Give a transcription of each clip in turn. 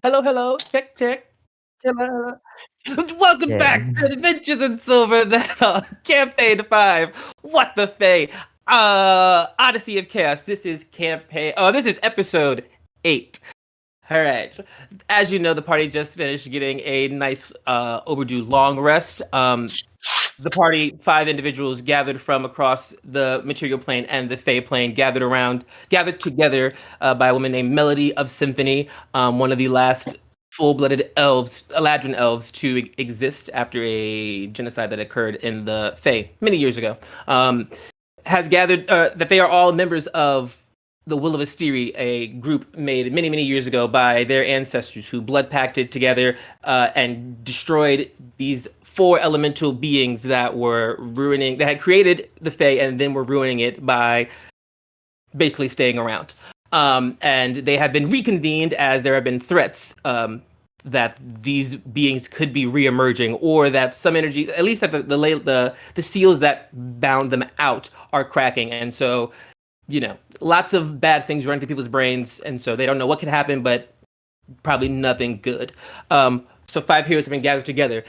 Hello, hello. Check, check. Hello, hello. Welcome Yeah. back to Adventures in Silver now. Campaign 5. What the Fae? Odyssey of Chaos. This is episode 8. All right. As you know, the party just finished getting a nice overdue long rest. The party, 5 individuals gathered from across the material plane and the Fey plane, gathered together by a woman named Melody of Symphony, one of the last full-blooded elves, Eladrin elves, to exist after a genocide that occurred in the Fey many years ago. Has gathered that they are all members of the Will of Asteri, a group made many, many years ago by their ancestors who blood pacted together and destroyed these 4 elemental beings that had created the Fae and then were ruining it by basically staying around. And they have been reconvened as there have been threats that these beings could be reemerging, or that some energy, at least that the seals that bound them out, are cracking, and so lots of bad things running through people's brains, and so they don't know what could happen, but probably nothing good. So 5 heroes have been gathered together.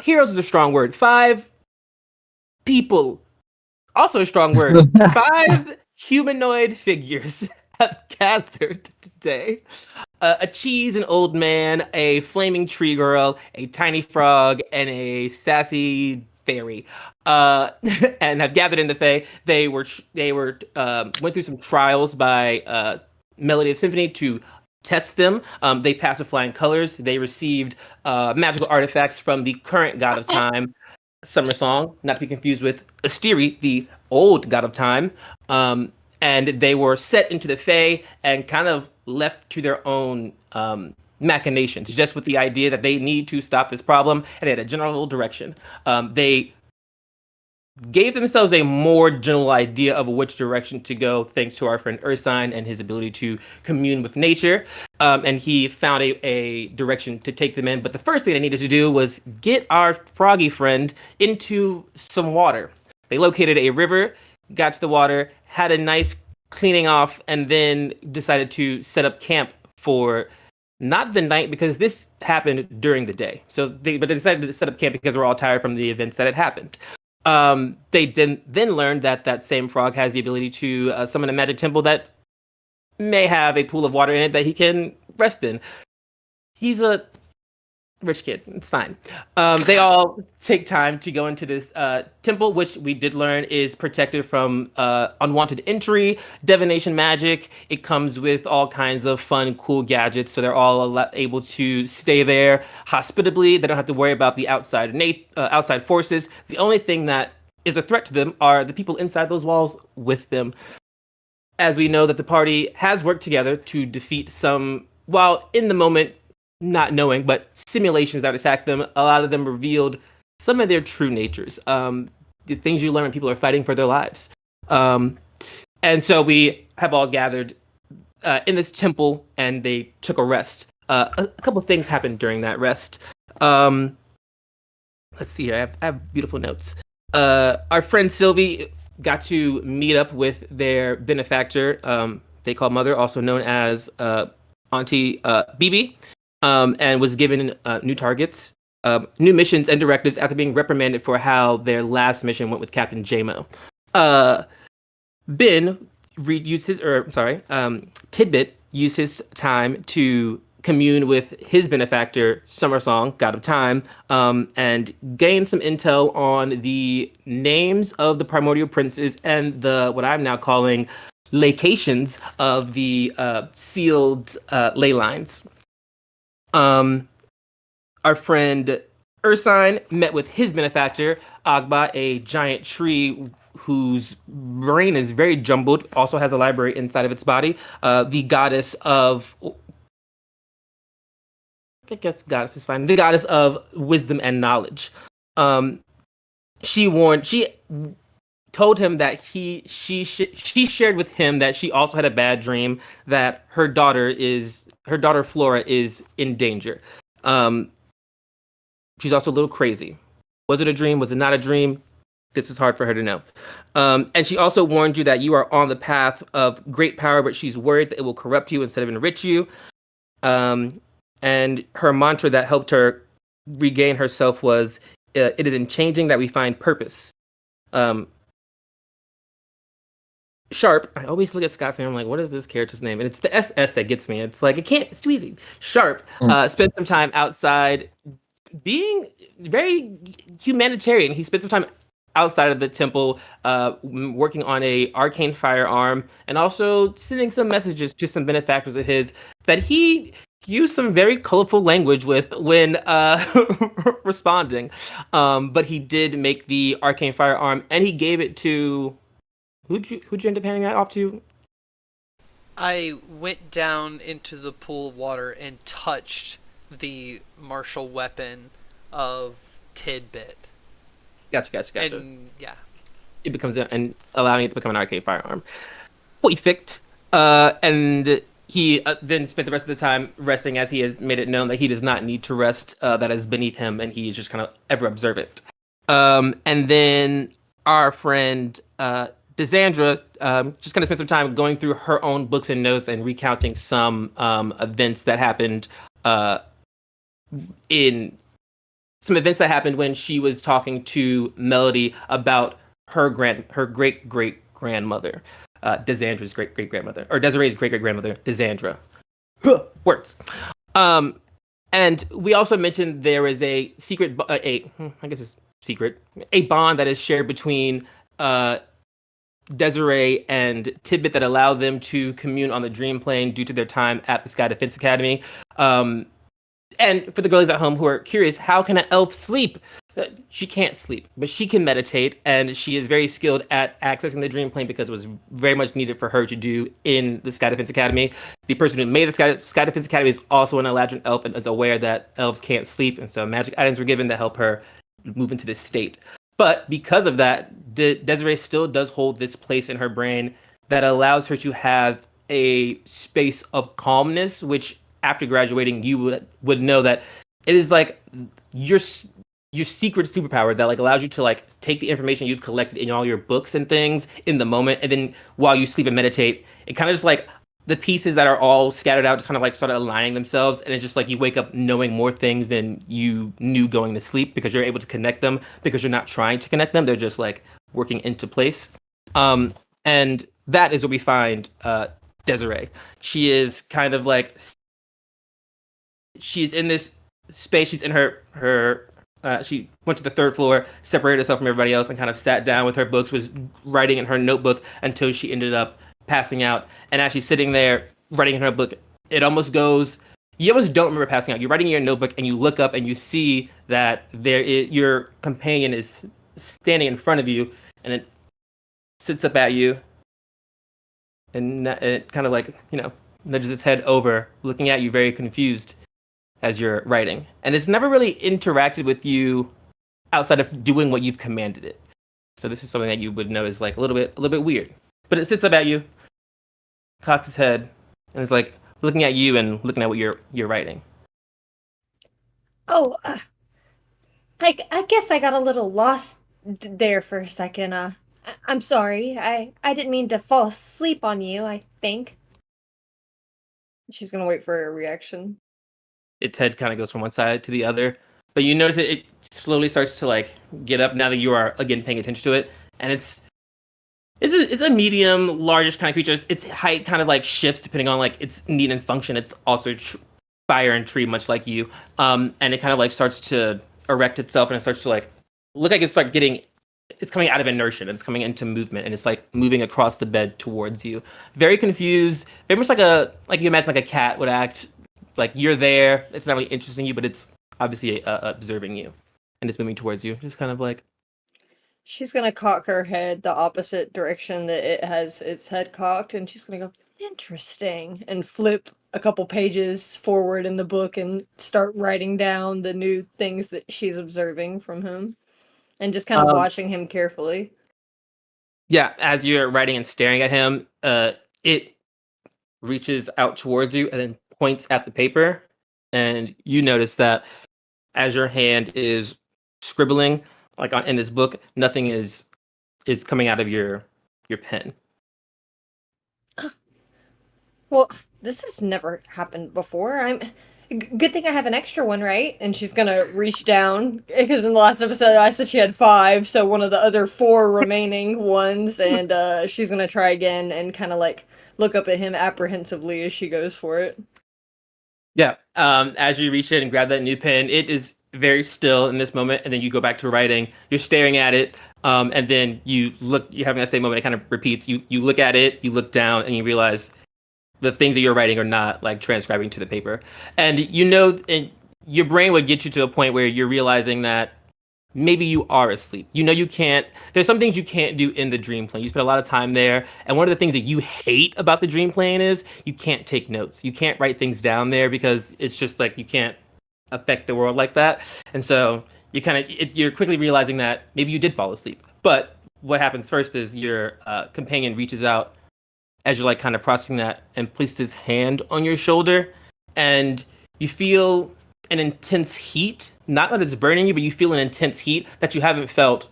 Heroes is a strong word. 5 people, also a strong word. 5 humanoid figures have gathered today. A cheese, an old man, a flaming tree girl, a tiny frog, and a sassy fairy, and have gathered in the Fae. They went through some trials by Melody of Symphony to test them. They passed with flying colors. They received magical artifacts from the current god of time, Summer Song, not to be confused with Asteri, the old god of time. And they were set into the Fae and kind of left to their own machinations, just with the idea that they need to stop this problem, and they had a general direction. They gave themselves a more general idea of which direction to go, thanks to our friend Ursine and his ability to commune with nature. And he found a direction to take them in. But the first thing they needed to do was get our froggy friend into some water. They located a river, got to the water, had a nice cleaning off, and then decided to set up camp for not the night, because this happened during the day. But they decided to set up camp because we're all tired from the events that had happened. They then learned that same frog has the ability to summon a magic temple that may have a pool of water in it that he can rest in. He's a rich kid. It's fine. They all take time to go into this temple, which we did learn is protected from unwanted entry, divination magic. It comes with all kinds of fun, cool gadgets, so they're all able to stay there hospitably. They don't have to worry about the outside forces. The only thing that is a threat to them are the people inside those walls with them. As we know that the party has worked together to defeat some, while in the moment not knowing, but simulations that attacked them. A lot of them revealed some of their true natures, the things you learn when people are fighting for their lives. And so we have all gathered in this temple, and they took a rest. A couple of things happened during that rest. Let's see here. I have beautiful notes. Our friend Sylvie got to meet up with their benefactor, they call Mother, also known as Auntie Bibi. And was given new targets, new missions, and directives after being reprimanded for how their last mission went with Captain JMO. Tidbit used his time to commune with his benefactor, Summer Song, God of Time, and gain some intel on the names of the primordial princes and what I'm now calling locations of the sealed ley lines. Our friend Ursine met with his benefactor, Agba, a giant tree whose brain is very jumbled, also has a library inside of its body, the goddess of... I guess goddess is fine. The goddess of wisdom and knowledge. She told him that she shared with him that she also had a bad dream, that her daughter Flora is in danger. She's also a little crazy. Was it a dream? Was it not a dream? This is hard for her to know. And she also warned you that you are on the path of great power, but she's worried that it will corrupt you instead of enrich you. And her mantra that helped her regain herself was, "It is in changing that we find purpose." Um, Sharp, I always look at Scott's name. I'm like, what is this character's name? And it's the SS that gets me. It's like, it's too easy. Sharp spent some time outside being very humanitarian. He spent some time outside of the temple, working on a arcane firearm, and also sending some messages to some benefactors of his that he used some very colorful language with when responding. But he did make the arcane firearm, and he gave it to who'd you end up handing that off to? I went down into the pool of water and touched the martial weapon of Tidbit. Gotcha. And yeah. It becomes and allowing it to become an arcade firearm. Perfect. And he then spent the rest of the time resting, as he has made it known that he does not need to rest. That is beneath him, and he is just kind of ever observant. And then our friend Desandra just kind of spent some time going through her own books and notes and recounting some events that happened in some events that happened when she was talking to Melody about her great great grandmother, Desandra's great great grandmother, or Desiree's great great grandmother, Desandra. Words. Um, and we also mentioned there is a secret, I guess it's secret, a bond that is shared between Desiree and Tidbit that allow them to commune on the dream plane due to their time at the Sky Defense Academy. And for the girls at home who are curious, how can an elf sleep? She can't sleep, but she can meditate, and she is very skilled at accessing the dream plane because it was very much needed for her to do in the Sky Defense Academy. The person who made the Sky Defense Academy is also an Eladrin elf and is aware that elves can't sleep, and so magic items were given to help her move into this state. But because of that, Desiree still does hold this place in her brain that allows her to have a space of calmness, which after graduating you would know that it is like your secret superpower that like allows you to like take the information you've collected in all your books and things in the moment, and then while you sleep and meditate, it kind of just like the pieces that are all scattered out just kind of like start aligning themselves, and it's just like you wake up knowing more things than you knew going to sleep because you're able to connect them because you're not trying to connect them, they're just like working into place. And that is what we find Desiree. She is kind of like she's in this space. She's in her. She went to the third floor, separated herself from everybody else, and kind of sat down with her books, was writing in her notebook until she ended up passing out. And as she's sitting there writing in her book, it almost goes. You almost don't remember passing out. You're writing in your notebook, and you look up and you see that your companion is standing in front of you, and it sits up at you, and it kind of like nudges its head over, looking at you, very confused as you're writing, and it's never really interacted with you outside of doing what you've commanded it. So this is something that you would know is like a little bit weird. But it sits up at you, cocks its head, and is like looking at you and looking at what you're writing. Oh, I guess I got a little lost there for a second. I'm sorry. I didn't mean to fall asleep on you, I think. She's gonna wait for a reaction. Its head kind of goes from one side to the other, but you notice it slowly starts to like get up now that you are again paying attention to it, and it's a medium, largish kind of creature. Its height kind of like shifts depending on like its need and function. It's also fire and tree, much like you. And it kind of like starts to erect itself, and it starts to like look like it's coming out of inertia, and it's coming into movement, and it's like moving across the bed towards you. Very confused, very much like you imagine like a cat would act. Like you're there, it's not really interesting you, but it's obviously observing you, and it's moving towards you. Just kind of like She's gonna cock her head the opposite direction that it has its head cocked, and she's gonna go, interesting, and flip a couple pages forward in the book and start writing down the new things that she's observing from him, and just kind of um, watching him carefully. yeah. As you're writing and staring at him, it reaches out towards you and then points at the paper, and you notice that as your hand is scribbling like in this book, nothing is coming out of your pen. Well, this has never happened before. Good thing I have an extra one, right? And she's gonna reach down because in the last episode I said she had 5, so one of the other 4 remaining ones, and she's gonna try again and kind of like look up at him apprehensively as she goes for it. Yeah. As you reach in and grab that new pen, it is very still in this moment, and then you go back to writing. You're staring at it, and then you look. You're having that same moment. It kind of repeats. You look at it, you look down, and you realize the things that you're writing are not like transcribing to the paper. And and your brain would get you to a point where you're realizing that maybe you are asleep. You can't, there's some things you can't do in the dream plane. You spend a lot of time there. And one of the things that you hate about the dream plane is you can't take notes. You can't write things down there because it's just like you can't affect the world like that. And so you're quickly realizing that maybe you did fall asleep. But what happens first is your companion reaches out as you're like kind of processing that and places his hand on your shoulder, and you feel an intense heat. Not that it's burning you, but you feel an intense heat that you haven't felt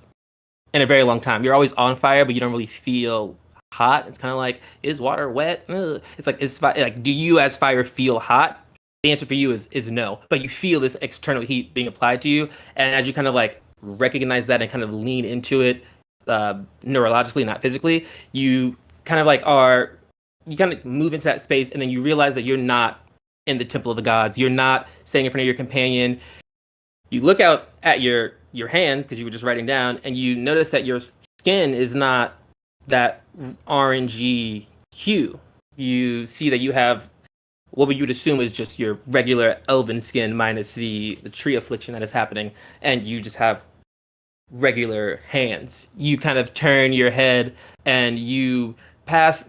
in a very long time. You're always on fire, but you don't really feel hot. It's kind of like, is water wet? Ugh. It's like, do you as fire feel hot? The answer for you is no, but you feel this external heat being applied to you, and as you kind of like recognize that and kind of lean into it, neurologically, not physically, you you kind of move into that space, and then you realize that you're not in the temple of the gods. You're not standing in front of your companion. You look out at your hands because you were just writing down, and you notice that your skin is not that orangey hue. You see that you have what you would assume is just your regular elven skin minus the tree affliction that is happening, and you just have regular hands. You kind of turn your head and you pass.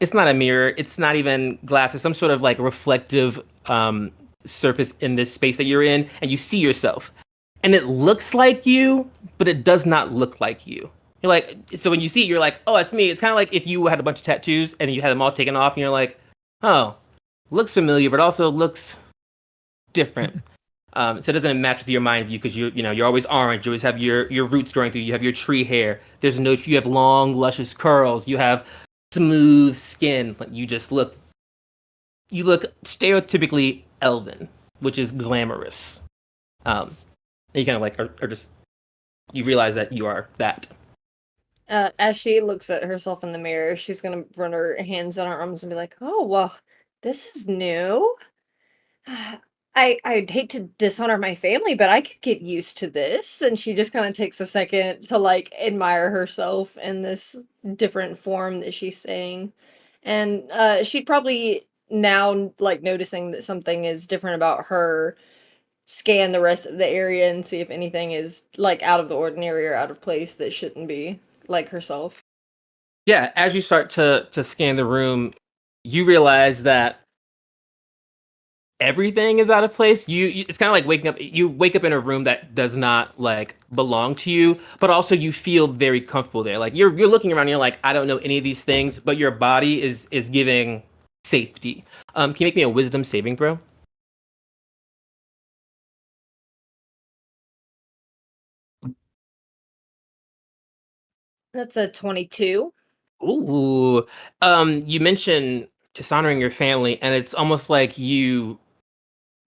It's not a mirror. It's not even glass. It's some sort of like reflective surface in this space that you're in, and you see yourself. And it looks like you, but it does not look like you. You're like, so when you see it, you're like, oh, that's me. It's kind of like if you had a bunch of tattoos and you had them all taken off, and you're like, oh, looks familiar, but also looks different. So it doesn't match with your mind view because you're always orange. You always have your roots growing through. You have your tree hair. You have long, luscious curls. You have smooth skin. You look stereotypically elven, which is glamorous. And you kind of like are just, you realize that you are that. As she looks at herself in the mirror, she's gonna run her hands on her arms and be like, "Oh well, this is new. I'd hate to dishonor my family, but I could get used to this." And she just kind of takes a second to like admire herself in this different form that she's saying. And she'd probably now like noticing that something is different about her, scan the rest of the area and see if anything is like out of the ordinary or out of place that shouldn't be like herself. Yeah, as you start to scan the room, you realize that everything is out of place. It's kind of like waking up. You wake up in a room that does not like belong to you, but also you feel very comfortable there. Like you're looking around, and you're like, I don't know any of these things, but your body is giving safety. Can you make me a wisdom saving throw? That's a 22. Ooh. You mentioned dishonoring your family, and it's almost like you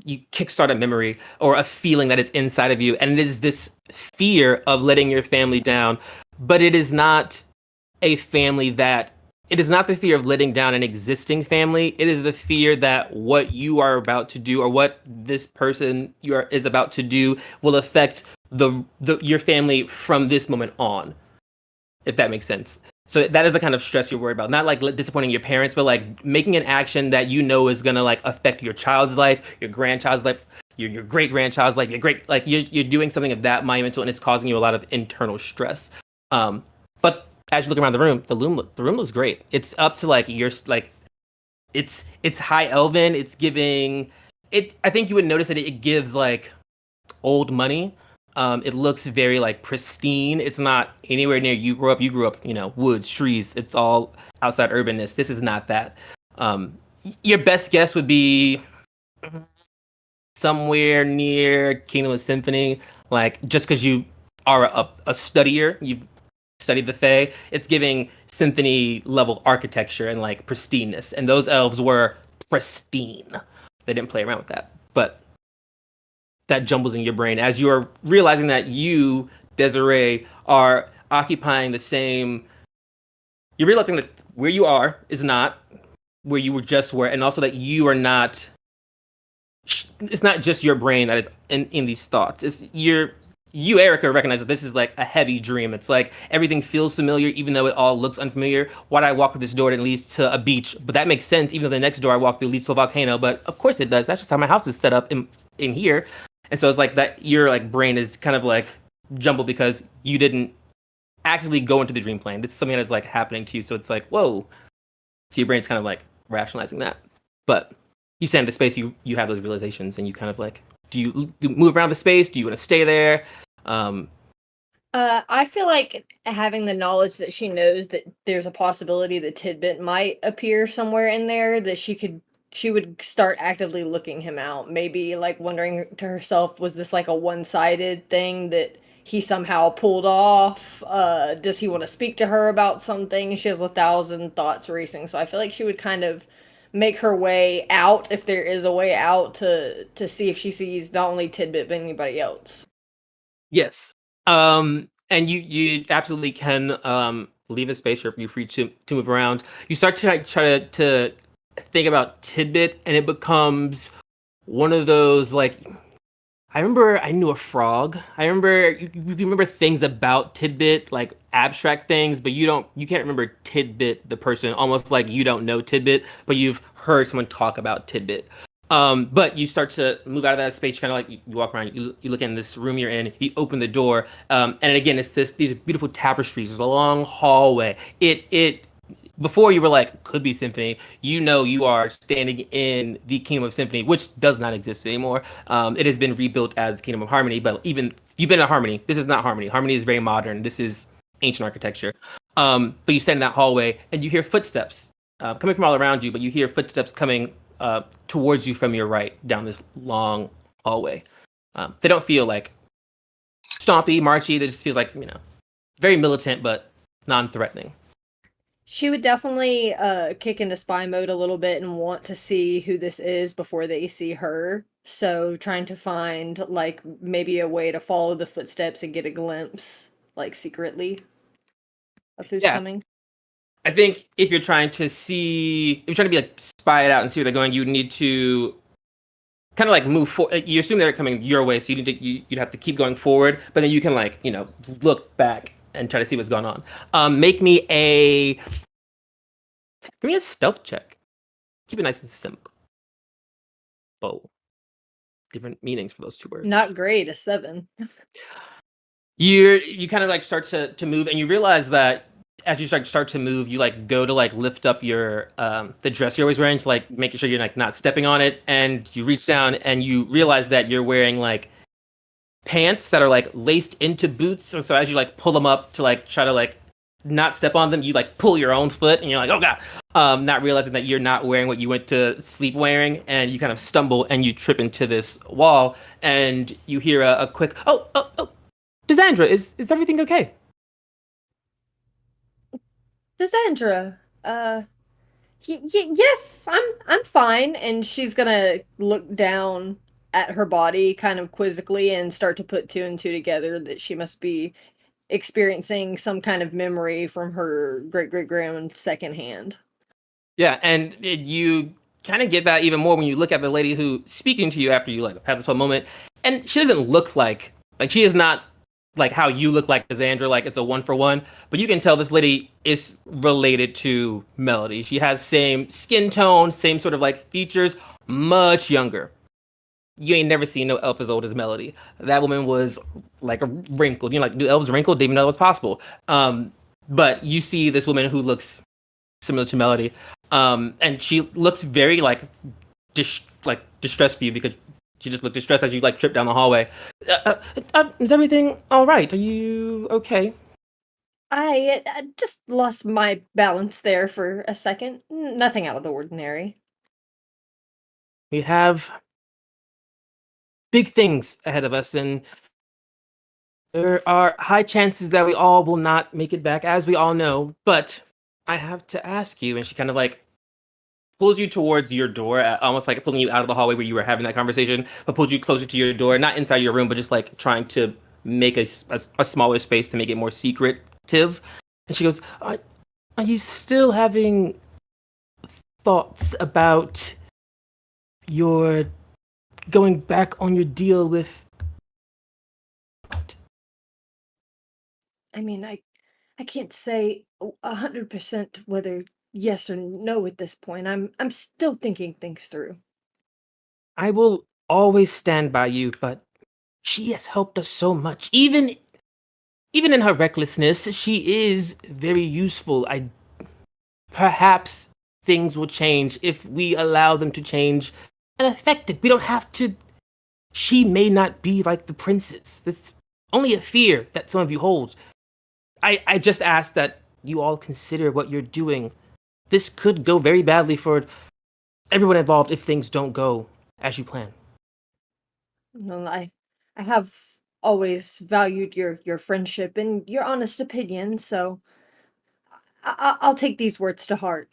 kickstart a memory or a feeling that is inside of you, and it is this fear of letting your family down. But it is not a family that it is not the fear of letting down an existing family. It is the fear that what you are about to do or what this person is about to do will affect your family from this moment on, if that makes sense. So that is the kind of stress you're worried about. Not like disappointing your parents, but like making an action that you know is gonna like affect your child's life, your grandchild's life, your great grandchild's life, you're doing something of that monumental, and it's causing you a lot of internal stress. But as you look around the room looks great. It's up to like it's high elven. It's giving it. I think you would notice that it gives like old money. It looks very like pristine. It's not anywhere near you grew up. You grew up, woods, trees. It's all outside urbanness. This is not that. Your best guess would be somewhere near Kingdom of Symphony. Like just because you are a studier, you've studied the Fae. It's giving symphony level architecture and like pristineness. And those elves were pristine. They didn't play around with that, but that jumbles in your brain as you're realizing that you, Desiree, are occupying the same. You're realizing that where you are is not where you were just were, and also that you are not. It's not just your brain that is in these thoughts. It's you, Erica, recognize that this is like a heavy dream. It's like everything feels familiar, even though it all looks unfamiliar. Why do I walk through this door that leads to a beach? But that makes sense, even though the next door I walk through leads to a volcano. But of course it does. That's just how my house is set up in here. And so it's like that your like brain is kind of like jumbled because you didn't actively go into the dream plane. It's something that's like happening to you. So it's like, whoa. So your brain's kind of like rationalizing that. But you stand in the space, you have those realizations, and you kind of like, do you move around the space? Do you want to stay there? I feel like having the knowledge that she knows that there's a possibility that Tidbit might appear somewhere in there, that she would start actively looking him out. Maybe like wondering to herself, was this like a one-sided thing that he somehow pulled off? Does he want to speak to her about something? She has 1,000 thoughts racing, so I feel like she would kind of make her way out, if there is a way out, to see if she sees not only Tidbit but anybody else. Yes. And you absolutely can leave the space. You're free to move around. You start to like, try to think about Tidbit, and it becomes one of those like. I remember I knew a frog. I remember you remember things about Tidbit, like abstract things, but you can't remember Tidbit, the person. Almost like you don't know Tidbit, but you've heard someone talk about Tidbit. But you start to move out of that space. You kind of like you walk around. You look in this room you're in. You open the door, and again it's these beautiful tapestries. There's a long hallway. It before you were like could be symphony. You know you are standing in the Kingdom of Symphony, which does not exist anymore. It has been rebuilt as Kingdom of Harmony, but even you've been in Harmony. This is not Harmony. Harmony is very modern. This is ancient architecture. But you stand in that hallway and you hear footsteps coming from all around you, but you hear footsteps coming towards you from your right down this long hallway. They don't feel like stompy, marchy. They just feel like very militant but non-threatening. She would definitely kick into spy mode a little bit and want to see who this is before they see her. So trying to find like maybe a way to follow the footsteps and get a glimpse, like secretly, of who's coming. I think if you're trying to be like spy it out and see where they're going, you need to kind of like move forward. You assume they're coming your way, so you'd have to keep going forward, but then you can like look back and try to see what's going on. Give me a stealth check. Keep it nice and simple. Different meanings for those two words. Not great, a 7. You kind of like start to move, and you realize that as you start to move, you like go to like lift up your the dress you're always wearing to like making sure you're like not stepping on it, and you reach down and you realize that you're wearing like pants that are like laced into boots. And so as you like pull them up to like try to like not step on them, you like pull your own foot and you're like, oh god, not realizing that you're not wearing what you went to sleep wearing, and you kind of stumble and you trip into this wall, and you hear a quick oh, Desandra, is everything okay? Desandra, yes, I'm fine. And she's gonna look down at her body kind of quizzically and start to put 2 and 2 together that she must be experiencing some kind of memory from her great-great-grand secondhand. Yeah, and you kind of get that even more when you look at the lady who's speaking to you after you like have this whole moment, and she doesn't look like she is not like how you look like Xandra, like it's a 1-for-1, but you can tell this lady is related to Melody. She has same skin tone, same sort of like features, much younger. You ain't never seen no elf as old as Melody. That woman was like a wrinkled. Like, do elves wrinkle? Didn't even know that was possible. But you see this woman who looks similar to Melody, and she looks very like distressed for you because she just looked distressed as you like tripped down the hallway. Is everything all right? Are you okay? I just lost my balance there for a second. Nothing out of the ordinary. We have big things ahead of us, and there are high chances that we all will not make it back, as we all know. But I have to ask you, and she kind of like pulls you towards your door, almost like pulling you out of the hallway where you were having that conversation, but pulls you closer to your door, not inside your room, but just like trying to make a smaller space to make it more secretive. And she goes, are you still having thoughts about your going back on your deal with... I mean, I can't say 100% whether yes or no at this point. I'm still thinking things through. I will always stand by you, but she has helped us so much. Even in her recklessness, she is very useful. I perhaps things will change if we allow them to change and affect it. We don't have to. She may not be like the princess. This only a fear that some of you hold. I just ask that you all consider what you're doing. This could go very badly for everyone involved if things don't go as you plan. Well, I have always valued your friendship and your honest opinion, so I'll take these words to heart.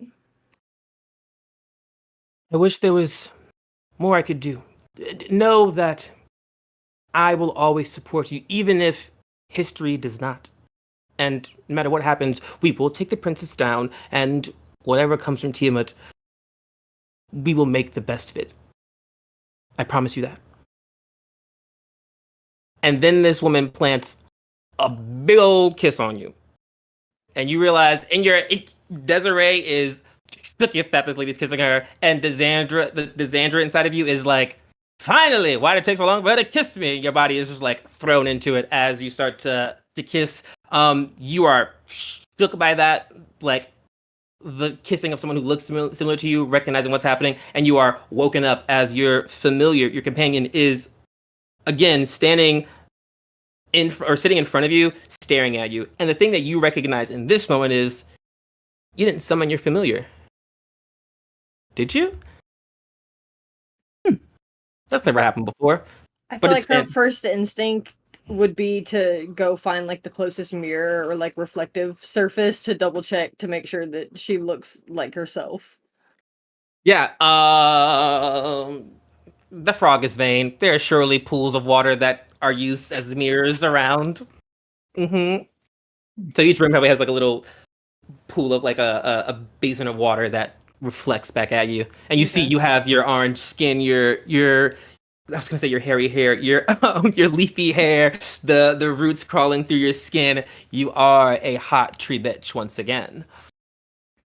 I wish there was more I could do. Know that I will always support you, even if history does not. And no matter what happens, we will take the princess down, and whatever comes from Tiamat, we will make the best of it. I promise you that. And then this woman plants a big old kiss on you. And you realize Desiree is shook that this lady's kissing her, and Desandra inside of you is like, finally, why did it take so long for her to kiss me? Your body is just like thrown into it as you start to kiss. You are shook by that, like the kissing of someone who looks similar to you, recognizing what's happening, and you are woken up as your companion is again standing sitting in front of you, staring at you. And the thing that you recognize in this moment is you didn't summon your familiar. Did you? That's never happened before. I feel like her first instinct would be to go find like the closest mirror or like reflective surface to double check to make sure that she looks like herself. Yeah, the frog is vain. There are surely pools of water that are used as mirrors around. Mm-hmm. So each room probably has like a little pool of like a basin of water that reflects back at you, and you see you have your orange skin, your I was gonna say your hairy hair, your leafy hair, the roots crawling through your skin. You are a hot tree bitch once again.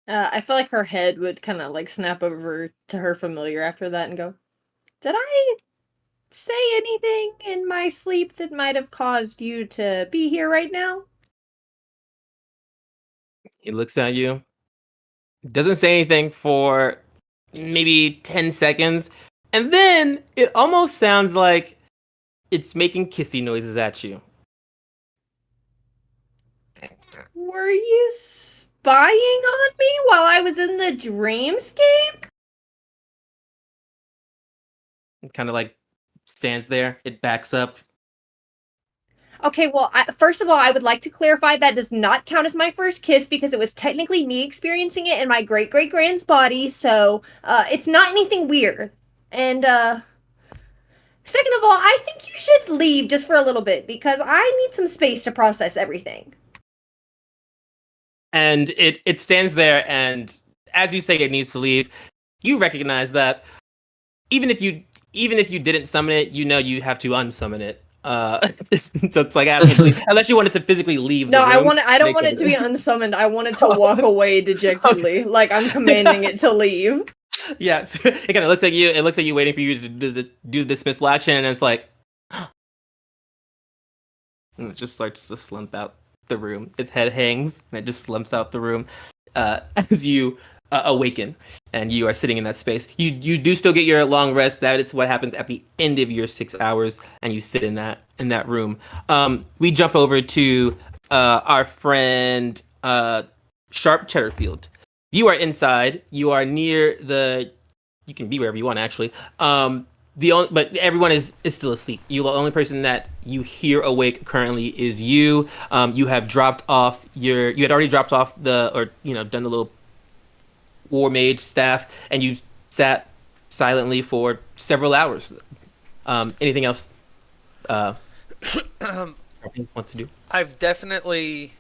I feel like her head would kind of like snap over to her familiar after that and go, "Did I say anything in my sleep that might have caused you to be here right now?" He looks at you, doesn't say anything for maybe 10 seconds, and then it almost sounds like it's making kissy noises at you. Were you spying on me while I was in the dreamscape? It kind of like stands there, it backs up. Okay, well, first of all, I would like to clarify that does not count as my first kiss because it was technically me experiencing it in my great-great-grand's body, so it's not anything weird. And second of all, I think you should leave just for a little bit because I need some space to process everything. And it stands there, and as you say it needs to leave, you recognize that even if you didn't summon it, you know you have to unsummon it. So it's like absolutely, unless you wanted to physically leave. No, the room, I don't want it to be unsummoned. I want it to walk away dejectedly, okay. Like I'm commanding it to leave. Yeah, so it kind of looks like you. It looks like you waiting for you to do the dismissal action, and it's like, and it just starts to slump out the room. Its head hangs, and it just slumps out the room as you awaken, and you are sitting in that space. You do still get your long rest. That is what happens at the end of your 6 hours, and you sit in that room. We jump over to our friend Sharp Cheddarfield. You are inside. You are near the. You can be wherever you want, actually. But everyone is still asleep. The only person that you hear awake currently is you. You have dropped off you had already dropped off done the little war mage staff, and you sat silently for several hours. Anything else? Wants to do? I've definitely.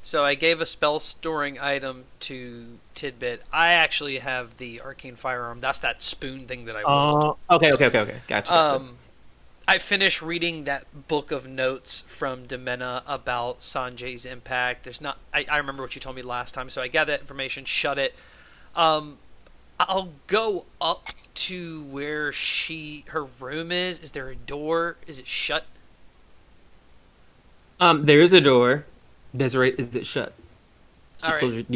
So I gave a spell storing item to Tidbit. I actually have the arcane firearm. That's that spoon thing that I rolled. Okay. Gotcha. I finished reading that book of notes from Demena about Sanjay's impact. There's not. I remember what you told me last time, so I got that information. Shut it. I'll go up to where her room is. Is there a door? Is it shut? There is a door. Desiree, is it shut? All right.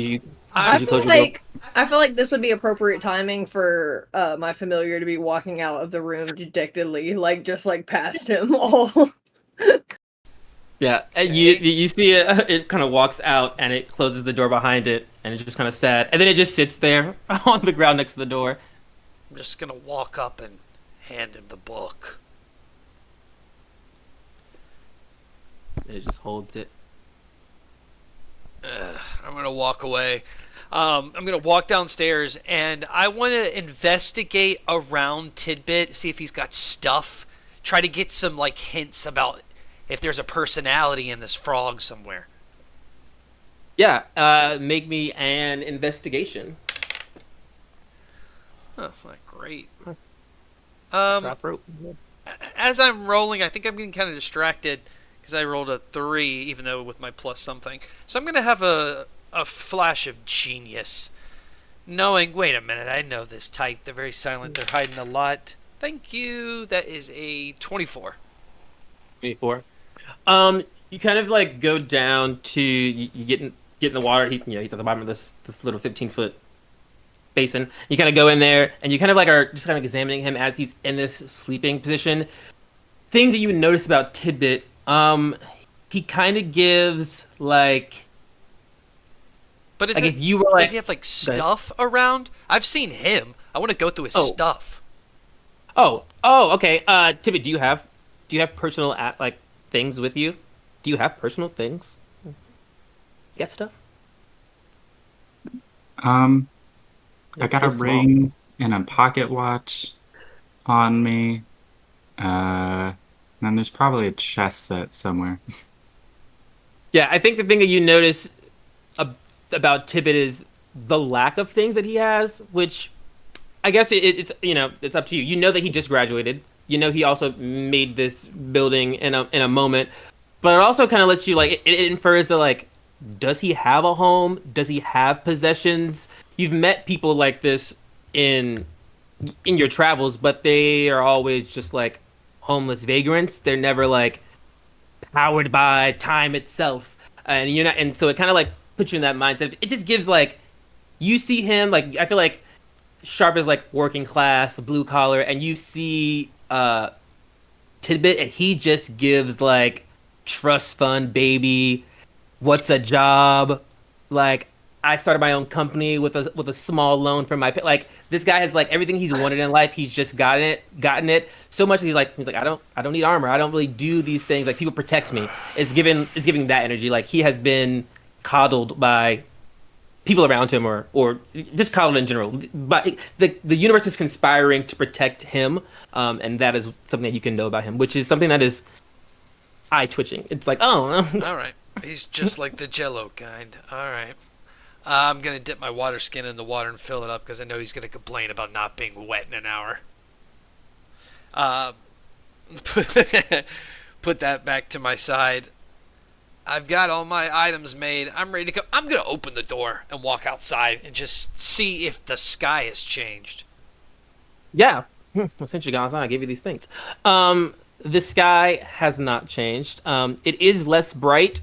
I feel like this would be appropriate timing for my familiar to be walking out of the room dejectedly, just past him all. Yeah, and you see it kind of walks out and it closes the door behind it, and it's just kind of sad, and then it just sits there on the ground next to the door. I'm just gonna walk up and hand him the book. And it just holds it. I'm gonna walk away. I'm gonna walk downstairs, and I want to investigate around Tidbit, see if he's got stuff. Try to get some hints about if there's a personality in this frog somewhere. Yeah, make me an investigation. Oh, that's not great. Drop rope. As I'm rolling, I think I'm getting kind of distracted because I rolled a 3, even though with my plus something. So I'm going to have a flash of genius. Knowing, wait a minute, I know this type. They're very silent. They're hiding a lot. Thank you. That is a 24. 24. You kind of go down to you get in the water. He's at the bottom of this little 15-foot basin. You kind of go in there, and you kind of are just kind of examining him as he's in this sleeping position. Things that you would notice about Tidbit. He kind of gives But if you were does he have stuff around? I've seen him. I want to go through his stuff. Okay. Tidbit, do you have personal things with you? Do you have personal things? You got stuff? I got a ring and a pocket watch on me. And there's probably a chess set somewhere. Yeah, I think the thing that you notice about Tidbit is the lack of things that he has, which I guess it's up to you. You know that he just graduated. You know he also made this building in a moment, but it also kind of lets you it infers that does he have a home? Does he have possessions? You've met people like this in your travels, but they are always just homeless vagrants. They're never powered by time itself, and you're not. And so it kind of puts you in that mindset. It just gives you see him I feel Sharp is working class, blue collar, and you see Tidbit, and he just gives trust fund baby. What's a job? I started my own company with a small loan from my this guy has everything he's wanted in life. He's just gotten it so much. He's like I don't need armor. I don't really do these things. People protect me. It's giving that energy. He has been coddled by people around him or just coddled in general. But the universe is conspiring to protect him, and that is something that you can know about him, which is something that is eye twitching. It's all right. He's just like the Jello kind. All right. I'm going to dip my water skin in the water and fill it up because I know he's going to complain about not being wet in an hour. Put that back to my side. I've got all my items made. I'm ready to go. I'm going to open the door and walk outside and just see if the sky has changed. Yeah. Well, since you got outside, I gave you these things. The sky has not changed. It is less bright.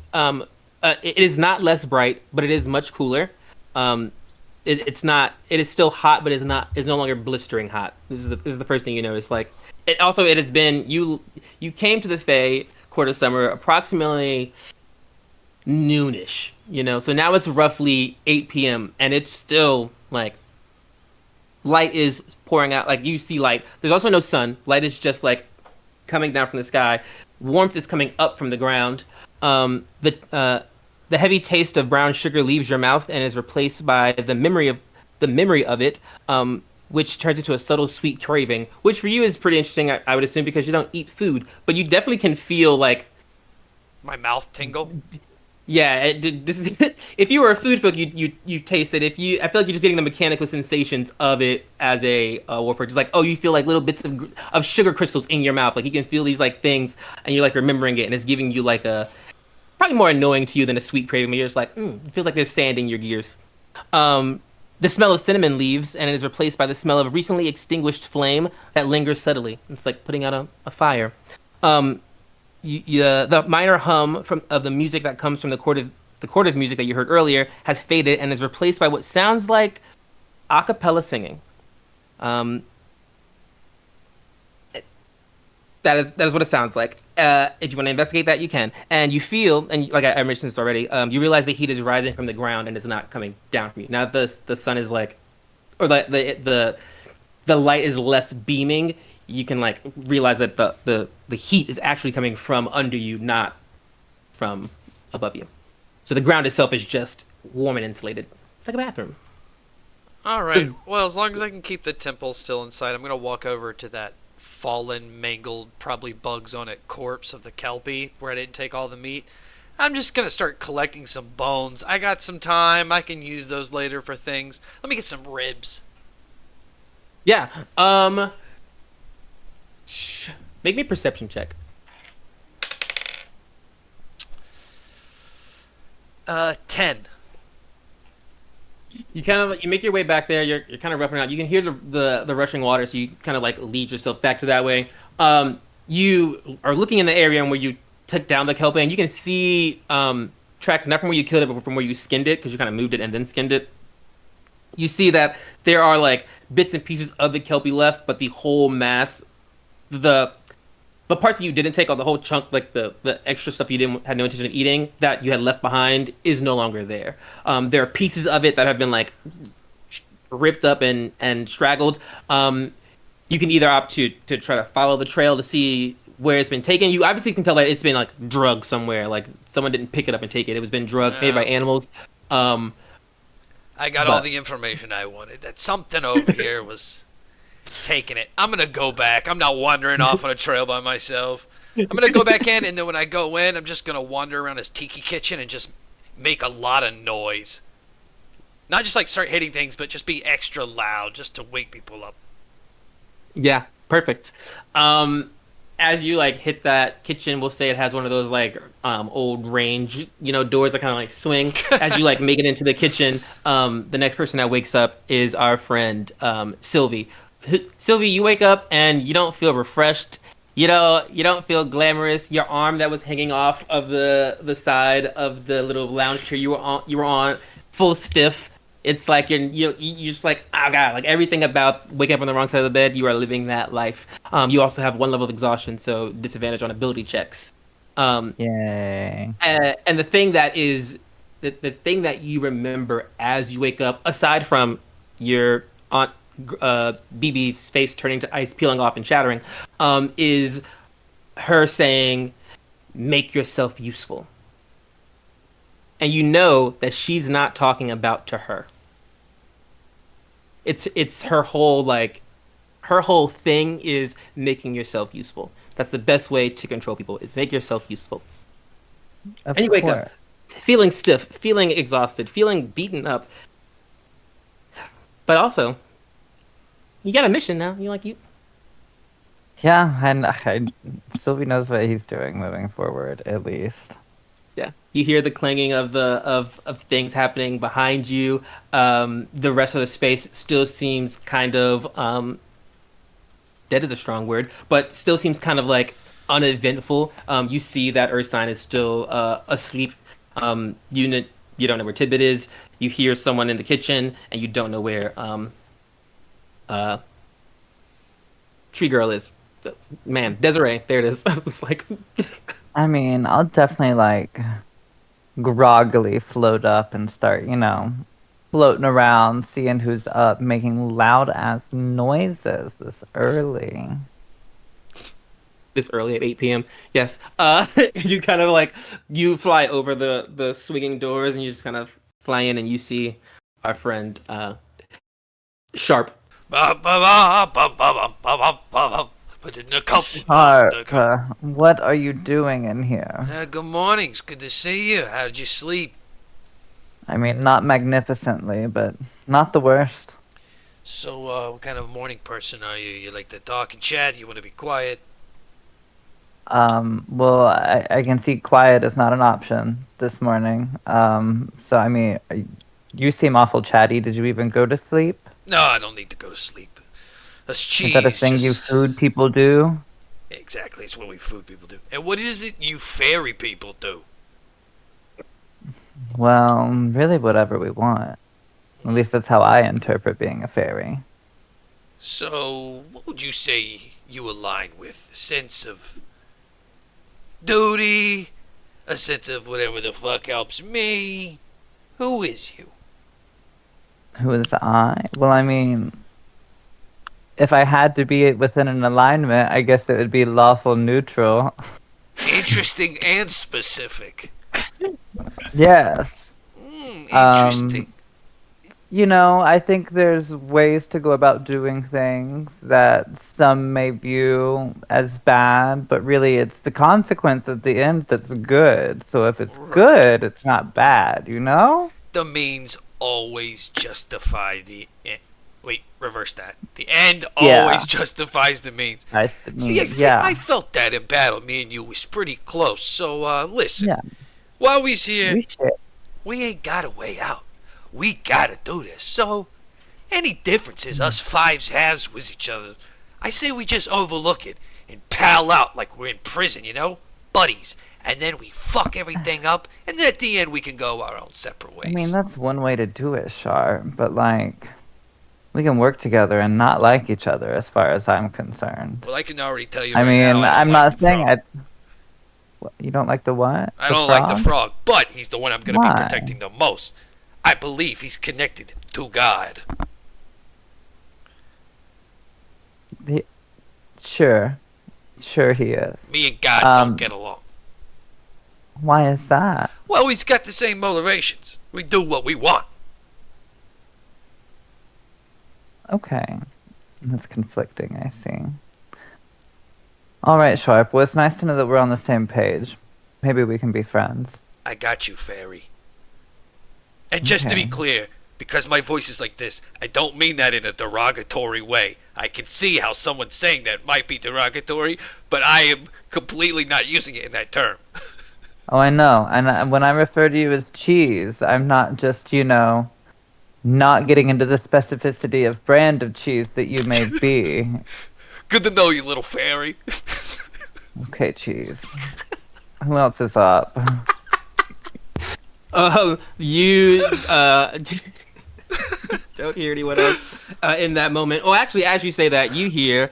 It is not less bright, but it is much cooler. It's not. It is still hot, but it's no longer blistering hot. This is the first thing you notice. It has been you came to the Fae Court of Summer approximately noonish. So now it's roughly 8 p.m. and it's still light is pouring out. You see light. There's also no sun. Light is just coming down from the sky. Warmth is coming up from the ground. The heavy taste of brown sugar leaves your mouth and is replaced by the memory of the memory of it, which turns into a subtle sweet craving, which for you is pretty interesting, I would assume, because you don't eat food, but you definitely can feel like, My mouth tingle. yeah, this is, if you were a food folk, you taste it. If you, I feel like you're just getting the mechanical sensations of it as a warfare. Just like, oh, you feel like little bits of sugar crystals in your mouth. Like you can feel these like things, and you're like remembering it, and it's giving you like a probably more annoying to you than a sweet craving. But you're just like, it feels like there's sand in your gears. The smell of cinnamon leaves, and it is replaced by the smell of recently extinguished flame that lingers subtly. It's like putting out a fire. The minor hum of the music that comes from the chord of music that you heard earlier has faded and is replaced by what sounds like a cappella singing. That is what it sounds like. If you want to investigate that, you can. And you feel, and like I mentioned this already, you realize the heat is rising from the ground and is not coming down from you. Now the sun is like, or the light is less beaming. You can like realize that the heat is actually coming from under you, not from above you. So the ground itself is just warm and insulated. It's like a bathroom. All right. Well, as long as I can keep the temple still inside, I'm gonna walk over to that fallen, mangled, probably bugs on it corpse of the Kelpie where I didn't take all the meat. I'm just gonna start collecting some bones. I got some time. I can use those later for things. Let me get some ribs. Yeah. Make me a perception check. 10. You make your way back there. You're kind of roughing out. You can hear the rushing water, so you kind of like lead yourself back to that way. You are looking in the area where you took down the kelpie, and you can see tracks not from where you killed it, but from where you skinned it, because you kind of moved it and then skinned it. You see that there are like bits and pieces of the kelpie left, but the whole mass, the parts that you didn't take, or the whole chunk, like the extra stuff you had no intention of eating that you had left behind, is no longer there. There are pieces of it that have been like ripped up and straggled. You can either opt to try to follow the trail to see where it's been taken. You obviously can tell that it's been like drugged somewhere. Like someone didn't pick it up and take it. It was been drugged, maybe by animals. I got all the information I wanted. That something over here was taking it. I'm gonna go back. I'm not wandering off on a trail by myself. I'm gonna go back in, and then when I go in, I'm just gonna wander around his tiki kitchen and just make a lot of noise. Not just like start hitting things, but just be extra loud, just to wake people up. Yeah, perfect. As you like hit that kitchen, we'll say it has one of those like old range, doors that kind of like swing. As you like make it into the kitchen, the next person that wakes up is our friend Sylvie. Sylvie, you wake up and you don't feel refreshed. You don't feel glamorous. Your arm that was hanging off of the side of the little lounge chair you were on, full stiff. It's like you're just like, oh god, like everything about waking up on the wrong side of the bed, you are living that life. You also have one level of exhaustion, so disadvantage on ability checks. Yay! And the thing that is the thing that you remember as you wake up, aside from your aunt BB's face turning to ice, peeling off and shattering, is her saying, "Make yourself useful." And you know that she's not talking about to her. It's her whole thing is making yourself useful. That's the best way to control people, is make yourself useful. And you wake up feeling stiff, feeling exhausted, feeling beaten up. But also, you got a mission now. Yeah, and Sylvie knows what he's doing moving forward, at least. Yeah, you hear the clanging of things happening behind you. The rest of the space still seems kind of dead is a strong word, but still seems kind of like uneventful. You see that Ursine is still asleep. You don't know where Tibbet is. You hear someone in the kitchen, and you don't know where Tree Girl is. Man, Desiree, there it is. It's like. I mean, I'll definitely groggily float up and start, floating around, seeing who's up, making loud ass noises this early. This early at 8 p.m. Yes. You kind of you fly over the swinging doors, and you just kind of fly in, and you see our friend Sharp. But in a couple. Harp, what are you doing in here? Good morning. It's good to see you. How did you sleep? I mean, not magnificently, but not the worst. So, what kind of morning person are you? You like to talk and chat? You want to be quiet? Well, I can see quiet is not an option this morning. So I mean, you seem awful chatty. Did you even go to sleep? No, I don't need to go to sleep. Us Is that a cheese thing you just... food people do? Exactly, it's what we food people do. And what is it you fairy people do? Well, really, whatever we want. At least that's how I interpret being a fairy. So, what would you say you align with? A sense of duty? A sense of whatever the fuck helps me? Who is you? Who is I? Well, I mean, if I had to be within an alignment, I guess it would be lawful neutral. Interesting and specific. Yes. Interesting. You know, I think there's ways to go about doing things that some may view as bad, but really it's the consequence at the end that's good. So if it's good, it's not bad, you know? The means always justify the end. Wait, reverse that. The end always justifies the means. I felt that in battle. Me and you was pretty close. So, listen. Yeah. While we's here, we ain't got a way out. We gotta do this. So, any differences us fives has with each other, I say we just overlook it and pal out like we're in prison, you know? Buddies. And then we fuck everything up, and then at the end we can go our own separate ways. I mean, that's one way to do it, Sharp, but like, we can work together and not like each other as far as I'm concerned. Well, I can already tell you I mean, now, I'm not saying you don't like the what? I don't like the frog, but he's the one I'm going to be protecting the most. I believe he's connected to God. Sure he is. Me and God don't get along. Why is that? Well, he's got the same motivations. We do what we want. Okay. That's conflicting, I see. Alright, Sharp. Well, it's nice to know that we're on the same page. Maybe we can be friends. I got you, Fairy. And just to be clear, because my voice is like this, I don't mean that in a derogatory way. I can see how someone saying that might be derogatory, but I am completely not using it in that term. Oh, I know. And when I refer to you as cheese, I'm not just, you know, not getting into the specificity of brand of cheese that you may be. Good to know you, little fairy. Okay, cheese. Who else is up? You don't hear anyone else in that moment. Oh, actually, as you say that, you hear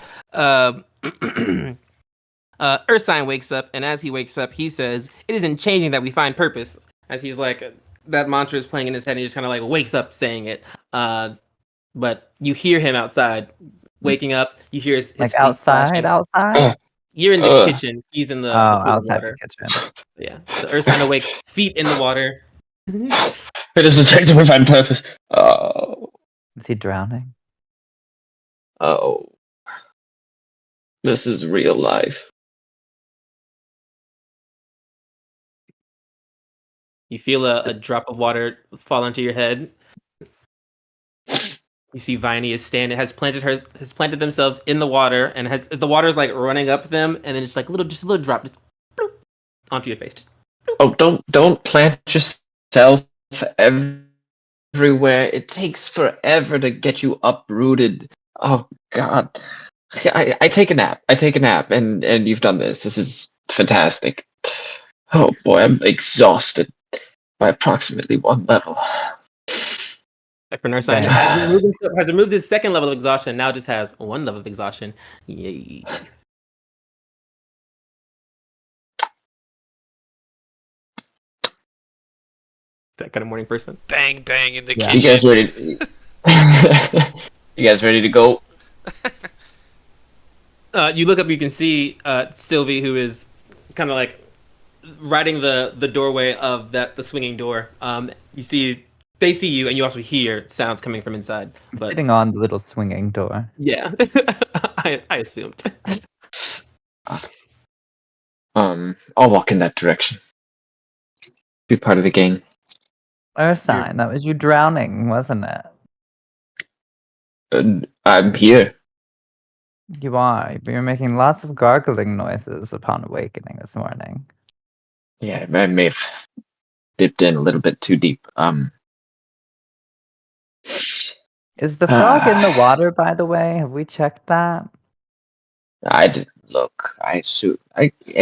Ursine wakes up, and as he wakes up, he says, "It isn't changing that we find purpose." As he's like, that mantra is playing in his head, and he just kind of like wakes up saying it. But you hear him outside, waking up. You hear his like feet outside. You're in the kitchen. He's in the pool of outside water. the kitchen. Yeah. So Ursine awakes, feet in the water. It is a change we find purpose. Oh. Is he drowning? Oh. This is real life. You feel a drop of water fall onto your head. You see Viney has planted themselves in the water, and the water is like running up them, and then it's like a little drop, just bloop, onto your face. Just, oh, don't plant yourself everywhere. It takes forever to get you uprooted. Oh God, I take a nap. And you've done this. This is fantastic. Oh boy, I'm exhausted by approximately 1 level. Ursine has removed his second level of exhaustion. Now just has 1 level of exhaustion. Yay! That kind of morning person. Bang bang in the You kitchen. guys ready? You guys ready to go? You look up. You can see Sylvie, who is kind of like riding the doorway of the swinging door. You see they see you, and you also hear sounds coming from inside. But Sitting on the little swinging door. yeah, I assumed. I'll walk in that direction. Be part of the gang. Ursine, that was you drowning, wasn't it? I'm here. You are. You're making lots of gargling noises upon awakening this morning. Yeah, I may have dipped in a little bit too deep. Is the frog in the water, by the way? Have we checked that? I didn't look. I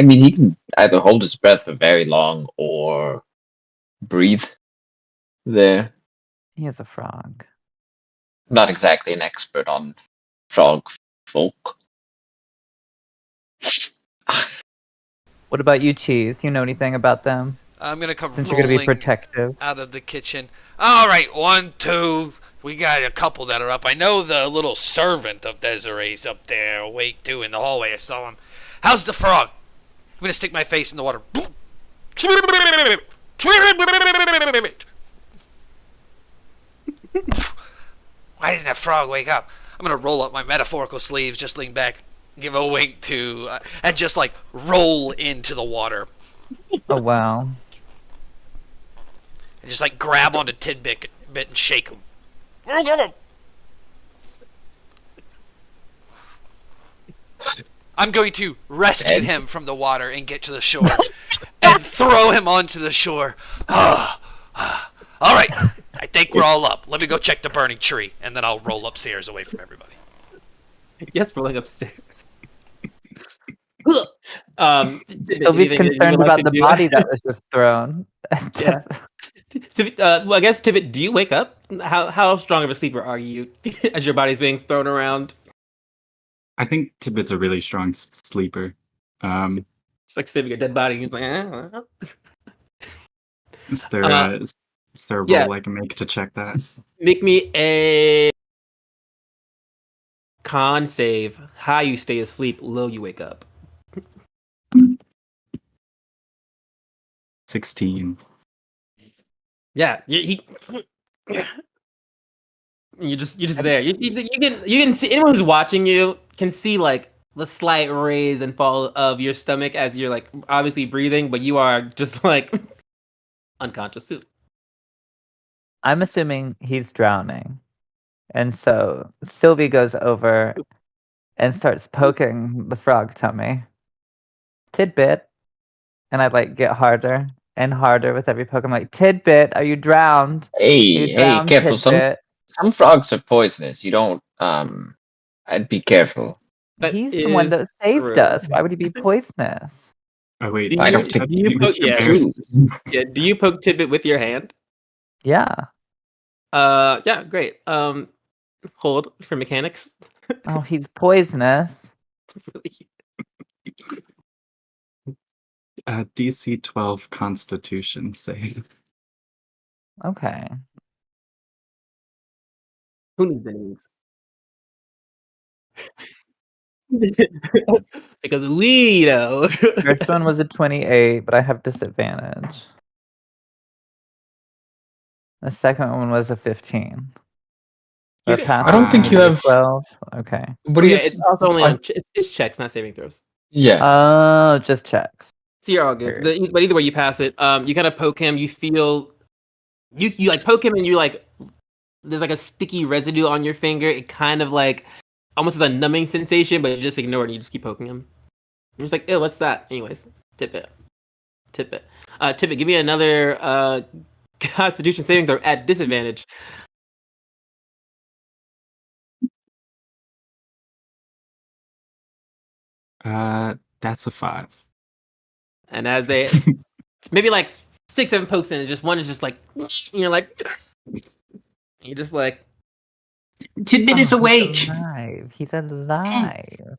mean, he can either hold his breath for very long or breathe there. He is a frog. Not exactly an expert on frog folk. What about you, Cheese? You know anything about them? I'm gonna come Since you're gonna be rolling protective. out of the kitchen. All right, 1, 2. We got a couple that are up. I know the little servant of Desiree's up there, awake too, in the hallway. I saw him. How's the frog? I'm gonna stick my face in the water. Why doesn't that frog wake up? I'm gonna roll up my metaphorical sleeves, just lean back, give a wink to, and just like roll into the water. Oh wow. And just like grab onto Tidbit and shake him. I'm going to rescue him from the water and get to the shore and throw him onto the shore. All right, I think we're all up. Let me go check the burning tree, and then I'll roll upstairs away from everybody. Yes, rolling upstairs. Sylvie's concerned about the body that was just thrown. Yeah. Well, I guess, Tibbet, do you wake up? How strong of a sleeper are you as your body's being thrown around? I think Tibbet's a really strong sleeper. It's like saving a dead body. He's like, Is there a roll I can make to check that? Make me a con save. High you stay asleep, low you wake up. 16. Yeah, you're just there. You can see, anyone who's watching you can see like the slight raise and fall of your stomach as you're like obviously breathing, but you are just like unconscious too. I'm assuming he's drowning. And so Sylvie goes over and starts poking the frog tummy. Tidbit. And I like get harder and harder with every poke. I'm like, Tidbit, are you drowned? Hey, drowned, careful. Tidbit. Some frogs are poisonous. You don't. I'd be careful. He's the one that saved us. Why would he be poisonous? Oh wait, Do I you, don't think do you poke, yeah, true. yeah. Do you poke Tidbit with your hand? Yeah. Yeah, great. Hold for mechanics. Oh, he's poisonous. DC 12 Constitution save. Okay. Who needs things? Because we know. First one was a 28, but I have disadvantage. The second one was a 15. You get- I don't think you have. 12. Okay. What do you? It's also only on it's checks, not saving throws. Yeah. Oh, just checks. So you're all good. But either way you pass it. You kind of poke him. You feel you like poke him, and you like there's like a sticky residue on your finger. It kind of like almost as a numbing sensation, but you just ignore it and you just keep poking him. You're just like, ew, what's that? Anyways, Tidbit. Tidbit, give me another Constitution saving throw at disadvantage. That's a 5. And as they maybe like 6, 7 pokes in, and just one is just like you're like you're just like Tidbit is awake. He's alive. He's alive.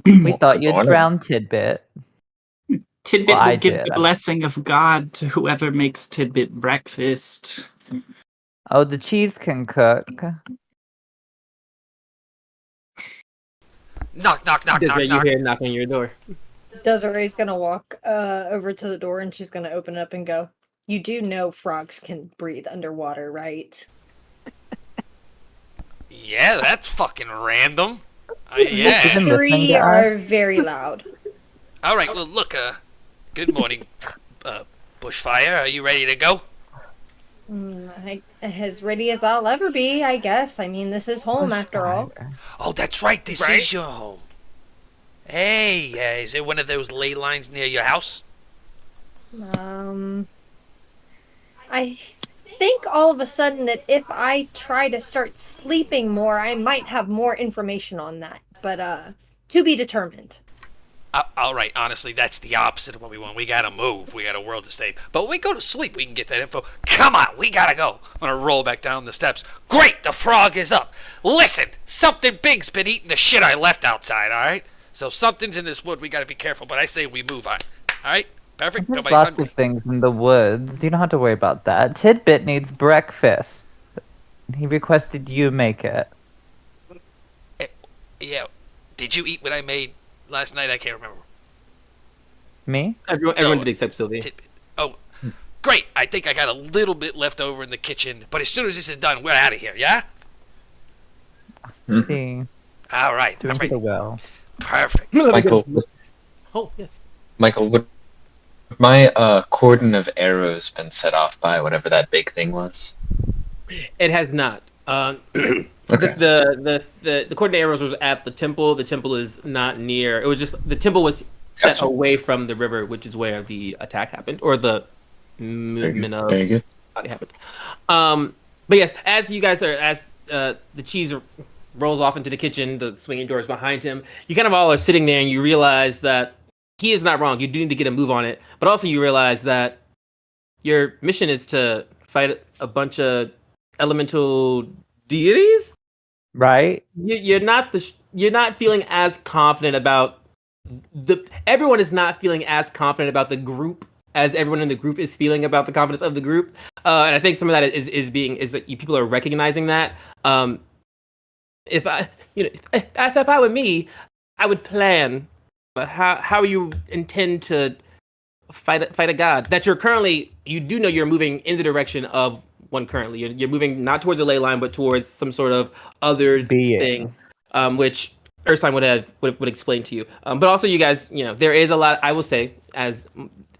We thought you'd drown Tidbit. Tidbit Well, will I give did. the blessing of God to whoever makes Tidbit breakfast. Oh, the cheese can cook. Knock, knock, knock, knock, you knock. hear knock on your door. Desiree's gonna walk over to the door and she's gonna open it up and go, You do know frogs can breathe underwater, right? Yeah, that's fucking random. Isn't Yeah. listening to Three us? are very loud. All right. Well, look. Good morning, Bushfire. Are you ready to go? As ready as I'll ever be, I guess. I mean, this is home after all. Oh, that's right. This is your home. Hey, is it one of those ley lines near your house? I think all of a sudden that if I try to start sleeping more, I might have more information on that. But, to be determined. All right. Honestly, that's the opposite of what we want. We gotta move. We got a world to save. But when we go to sleep, we can get that info. Come on, we gotta go. I'm gonna roll back down the steps. Great, the frog is up. Listen, something big's been eating the shit I left outside. All right. So something's in this wood. We gotta be careful. But I say we move on. All right. Perfect. There's Nobody's lots hungry. of things in the woods. You don't have to worry about that. Tidbit needs breakfast. He requested you make it. Yeah. Did you eat what I made last night? I can't remember. Me? Everyone No, did except Sylvie. Tidbit. Oh, great. I think I got a little bit left over in the kitchen. But as soon as this is done, we're out of here, yeah? See. All right. Doing I'm ready. so well. Perfect. Michael, Oh, yes. Michael, would my cordon of arrows been set off by whatever that big thing was? It has not. Okay. The coordinate arrows was at the temple. The temple is not near. It was just the temple was set Gotcha. away from the river, which is where the attack happened, or the movement of Very good. body happened. But yes, as you guys are, as the cheese rolls off into the kitchen, the swinging doors behind him, you kind of all are sitting there, and you realize that he is not wrong. You do need to get a move on it, but also you realize that your mission is to fight a bunch of elemental deities. Right? You're not you're not feeling as confident about everyone is not feeling as confident about the group as everyone in the group is feeling about the confidence of the group, and I think some of that is that people are recognizing that. If I were me, I would plan how you intend to fight a god that you do know you're moving in the direction of one currently. You're moving not towards a ley line, but towards some sort of other Being. thing, which Ursine would explain to you. But also, you guys, there is a lot. I will say, as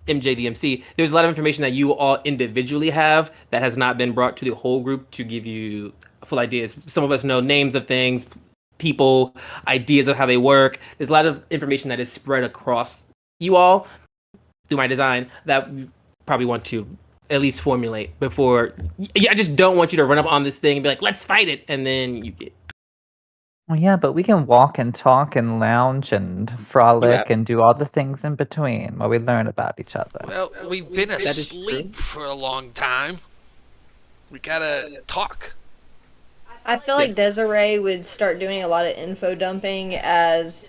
MJDMC, there's a lot of information that you all individually have that has not been brought to the whole group to give you full ideas. Some of us know names of things, people, ideas of how they work. There's a lot of information that is spread across you all through my design that we probably want to at least formulate before. I just don't want you to run up on this thing and be like, let's fight it, and then you get. Well, yeah, but we can walk and talk and lounge and frolic and do all the things in between while we learn about each other. Well, we've been is asleep for a long time. We gotta talk. I feel like Desiree would start doing a lot of info dumping as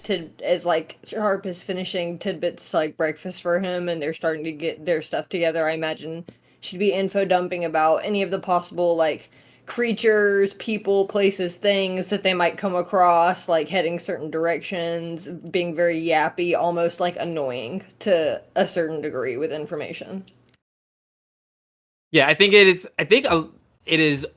like Sharp is finishing Tidbit's like breakfast for him and they're starting to get their stuff together. I imagine she'd be info dumping about any of the possible like creatures, people, places, things that they might come across, like heading certain directions, being very yappy, almost like annoying to a certain degree with information. Yeah, I think it is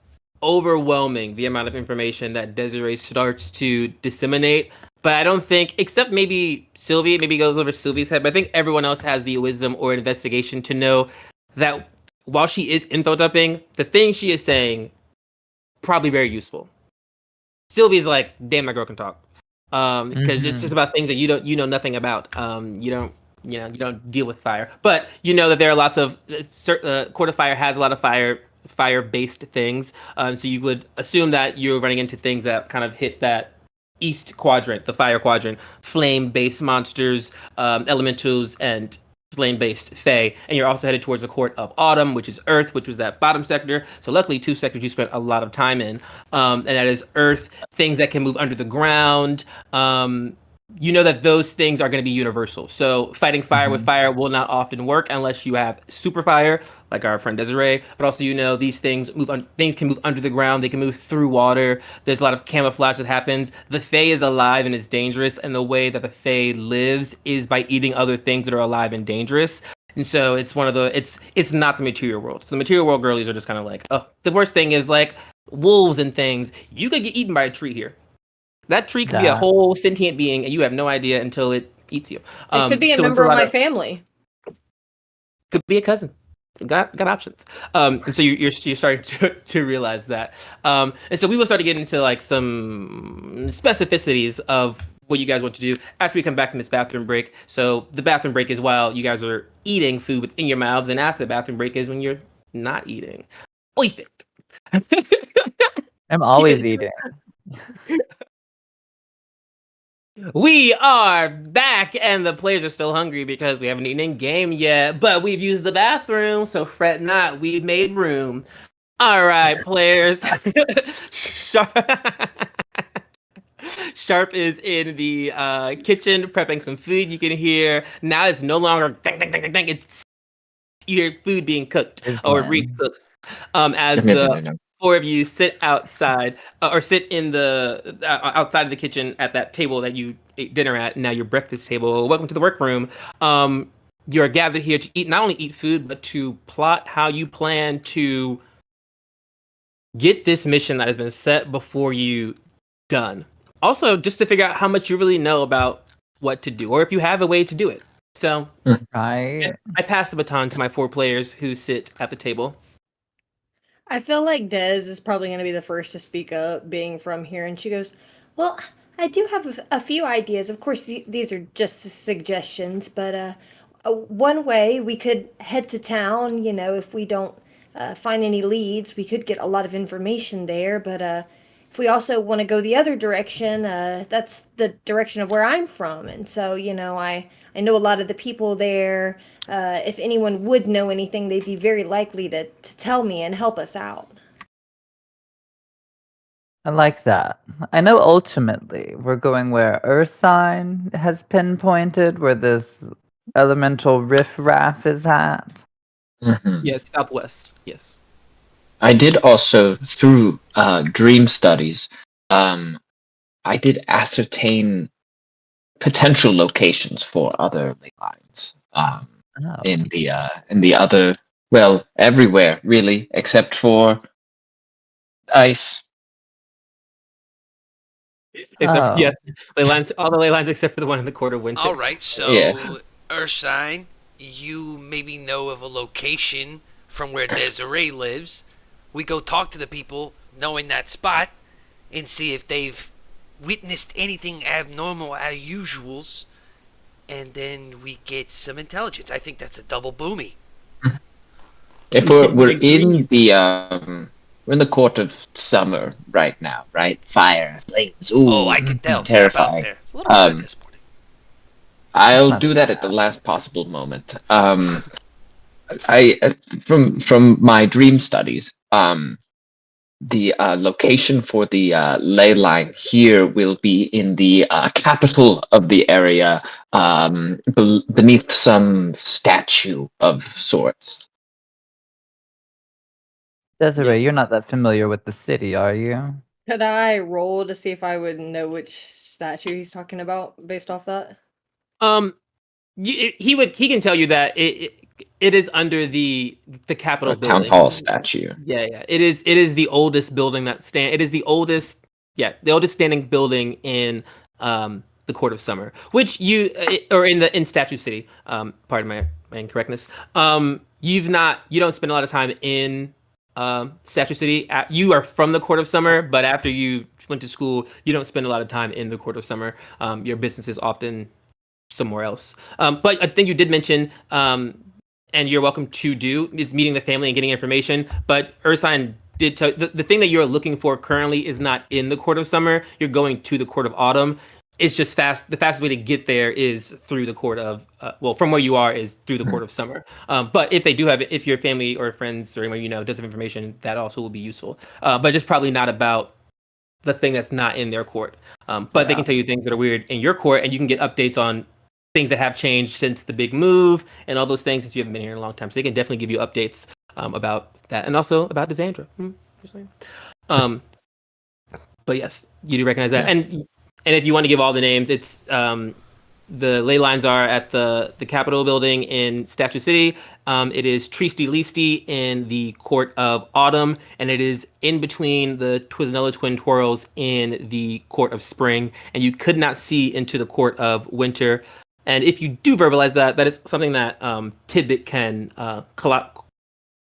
overwhelming the amount of information that Desiree starts to disseminate. But I don't think, except maybe Sylvie, maybe goes over Sylvie's head, but I think everyone else has the wisdom or investigation to know that while she is info dumping, the things she is saying probably very useful. Sylvie's like, damn, that girl can talk. Because it's just about things that you know nothing about. You don't deal with fire, but you know that there are lots of Court of Fire has a lot of fire-based things. So you would assume that you're running into things that kind of hit that east quadrant, the fire quadrant, flame-based monsters, elementals, and flame-based fae. And you're also headed towards the Court of Autumn, which is Earth, which was that bottom sector. So luckily, two sectors you spent a lot of time in, and that is Earth, things that can move under the ground. You know that those things are going to be universal. So fighting fire with fire will not often work unless you have super fire, like our friend Desiree. But also, these things things can move under the ground. They can move through water. There's a lot of camouflage that happens. The Fae is alive and is dangerous, and the way that the Fae lives is by eating other things that are alive and dangerous. And so it's one of the it's not the material world. So the material world girlies are just kind of like, oh, the worst thing is like wolves and things. You could get eaten by a tree here. That tree could be a That whole sentient being, and you have no idea until it eats you. It could be a So it's a member of lot my of family. could be a cousin. Got options. And so you're starting to realize that. And so we will start to get into like some specificities of what you guys want to do after we come back from this bathroom break. So the bathroom break is while you guys are eating food within your mouths, and after the bathroom break is when you're not eating. Perfect. I'm always eating. We are back, and the players are still hungry because we haven't eaten in game yet, but we've used the bathroom, so fret not, we've made room. All right, players. Sharp is in the kitchen prepping some food. You can hear now it's no longer dang, dang, dang, dang, dang. It's you hear food being cooked or Sizzling. recooked. As No, no, the no, no. four of you sit outside or sit in the outside of the kitchen at that table that you ate dinner at. Now your breakfast table. Welcome to the workroom. You're gathered here to eat, not only eat food, but to plot how you plan to get this mission that has been set before you done. Also, just to figure out how much you really know about what to do, or if you have a way to do it. So Right? I pass the baton to my four players who sit at the table. I feel like Des is probably going to be the first to speak up, being from here. And she goes, "Well, I do have a few ideas. Of course, these are just suggestions, but one way we could head to town, you know, if we don't find any leads, we could get a lot of information there. But if we also want to go the other direction, that's the direction of where I'm from. And so, you know, I know a lot of the people there. If anyone would know anything, they'd be very likely to tell me and help us out." I like that. I know ultimately we're going where Ursine has pinpointed where this elemental riffraff is at. Mhm. Yes, Southwest. Yes. I did also, through dream studies, I did ascertain potential locations for other ley lines Oh. in the other, well, everywhere really, except for ice. Except Oh. yes, ley lines, all the ley lines except for the one in the Court of Winter. All right, Yeah. so Ursine, you maybe know of a location from where Desiree lives. We go talk to the people knowing that spot and see if they've witnessed anything abnormal out of usuals, and then we get some intelligence. I think that's a double boomy. If Two we're big in threes. we're in the court of summer right now, right? Fire, flames, Oh, I ooh, can tell. Step out terrifying. there. It's a little good this morning. I'll Not do too that at the bad. last possible moment. I from my dream studies, the location for the ley line here will be in the capital of the area, beneath some statue of sorts. Desiree, Yes. you're not that familiar with the city, are you? Could I roll to see if I would know which statue he's talking about based off that? Um, he can tell you that it is under the Capitol A town building. hall statue. Yeah. It is the oldest building that stand. It is the oldest. Yeah, the oldest standing building in the Court of Summer, which or in Statue City. Pardon my incorrectness. You don't spend a lot of time in Statue City. You are from the Court of Summer, but after you went to school, you don't spend a lot of time in the Court of Summer. Your business is often somewhere else. But I think you did mention, and you're welcome to do, is meeting the family and getting information. But Ursine did tell the thing that you're looking for currently is not in the Court of Summer. You're going to the Court of Autumn. It's just fast. The fastest way to get there is through the Court of, from where you are is through the Court of Summer. But if they do have, if your family or friends or anyone you know does have information, that also will be useful. But just probably not about the thing that's not in their court. But they Yeah. can tell you things that are weird in your court, and you can get updates on things that have changed since the big move and all those things since you haven't been here in a long time. So they can definitely give you updates about that and also about Desandra. Just saying. But yes, you do recognize that. Yeah. And if you want to give all the names, it's the ley lines are at the Capitol building in Statue City. It is Tristi Listi in the Court of Autumn, and it is in between the Twiznella Twin Twirls in the Court of Spring. And you could not see into the Court of Winter. And if you do verbalize that, that is something that Tidbit can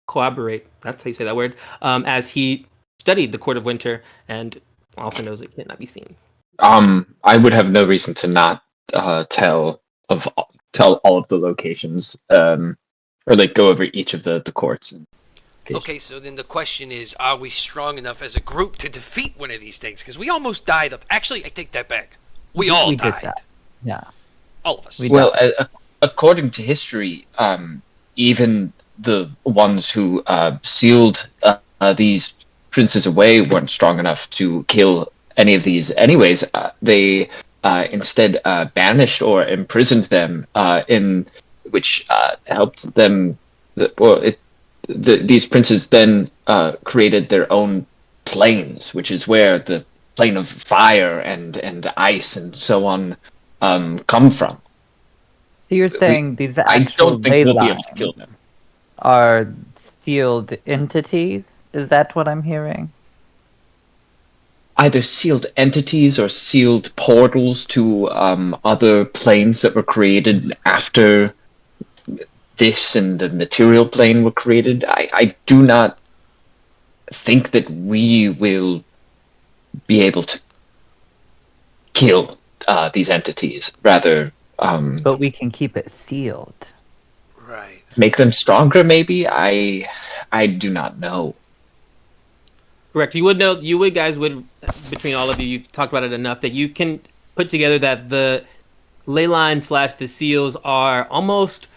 collaborate. That's how you say that word. As he studied the Court of Winter and also knows it cannot be seen. I would have no reason to not tell all of the locations, or like go over each of the courts. Okay, so then the question is, are we strong enough as a group to defeat one of these things? Because we almost died of... Actually, I take that back. We all did died. that. Yeah. All of us. Well, according to history, even the ones who sealed these princes away weren't strong enough to kill any of these. Anyways, they instead banished or imprisoned them, in which helped them. These princes then created their own planes, which is where the plane of fire and ice and so on come from. So you're saying these I actual don't think ley we'll be able to lines kill them. are sealed entities? Is that what I'm hearing? Either sealed entities or sealed portals to other planes that were created after this and the material plane were created. I do not think that we will be able to kill these entities. Rather, But we can keep it sealed. Right. make them stronger. Maybe I do not know. Correct. You guys would, between all of you, you've talked about it enough that you can put together that the ley line / the seals are almost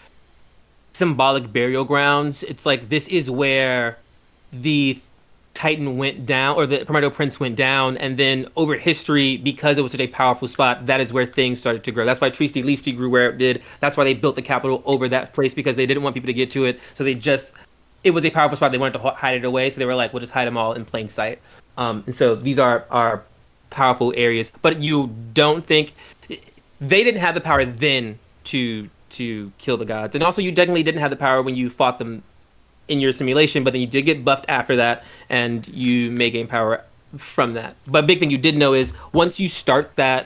symbolic burial grounds. It's like this is where the Titan went down, or the Primordial Prince went down, and then over history, because it was such a powerful spot, that is where things started to grow. That's why Tristi Listi grew where it did. That's why they built the capital over that place, because they didn't want people to get to it. So it was a powerful spot. They wanted to hide it away, so they were like, we'll just hide them all in plain sight. And so these are powerful areas. But you don't think they didn't have the power then to kill the gods, and also you definitely didn't have the power when you fought them in your simulation. But then you did get buffed after that, and you may gain power from that. But big thing you did know is once you start the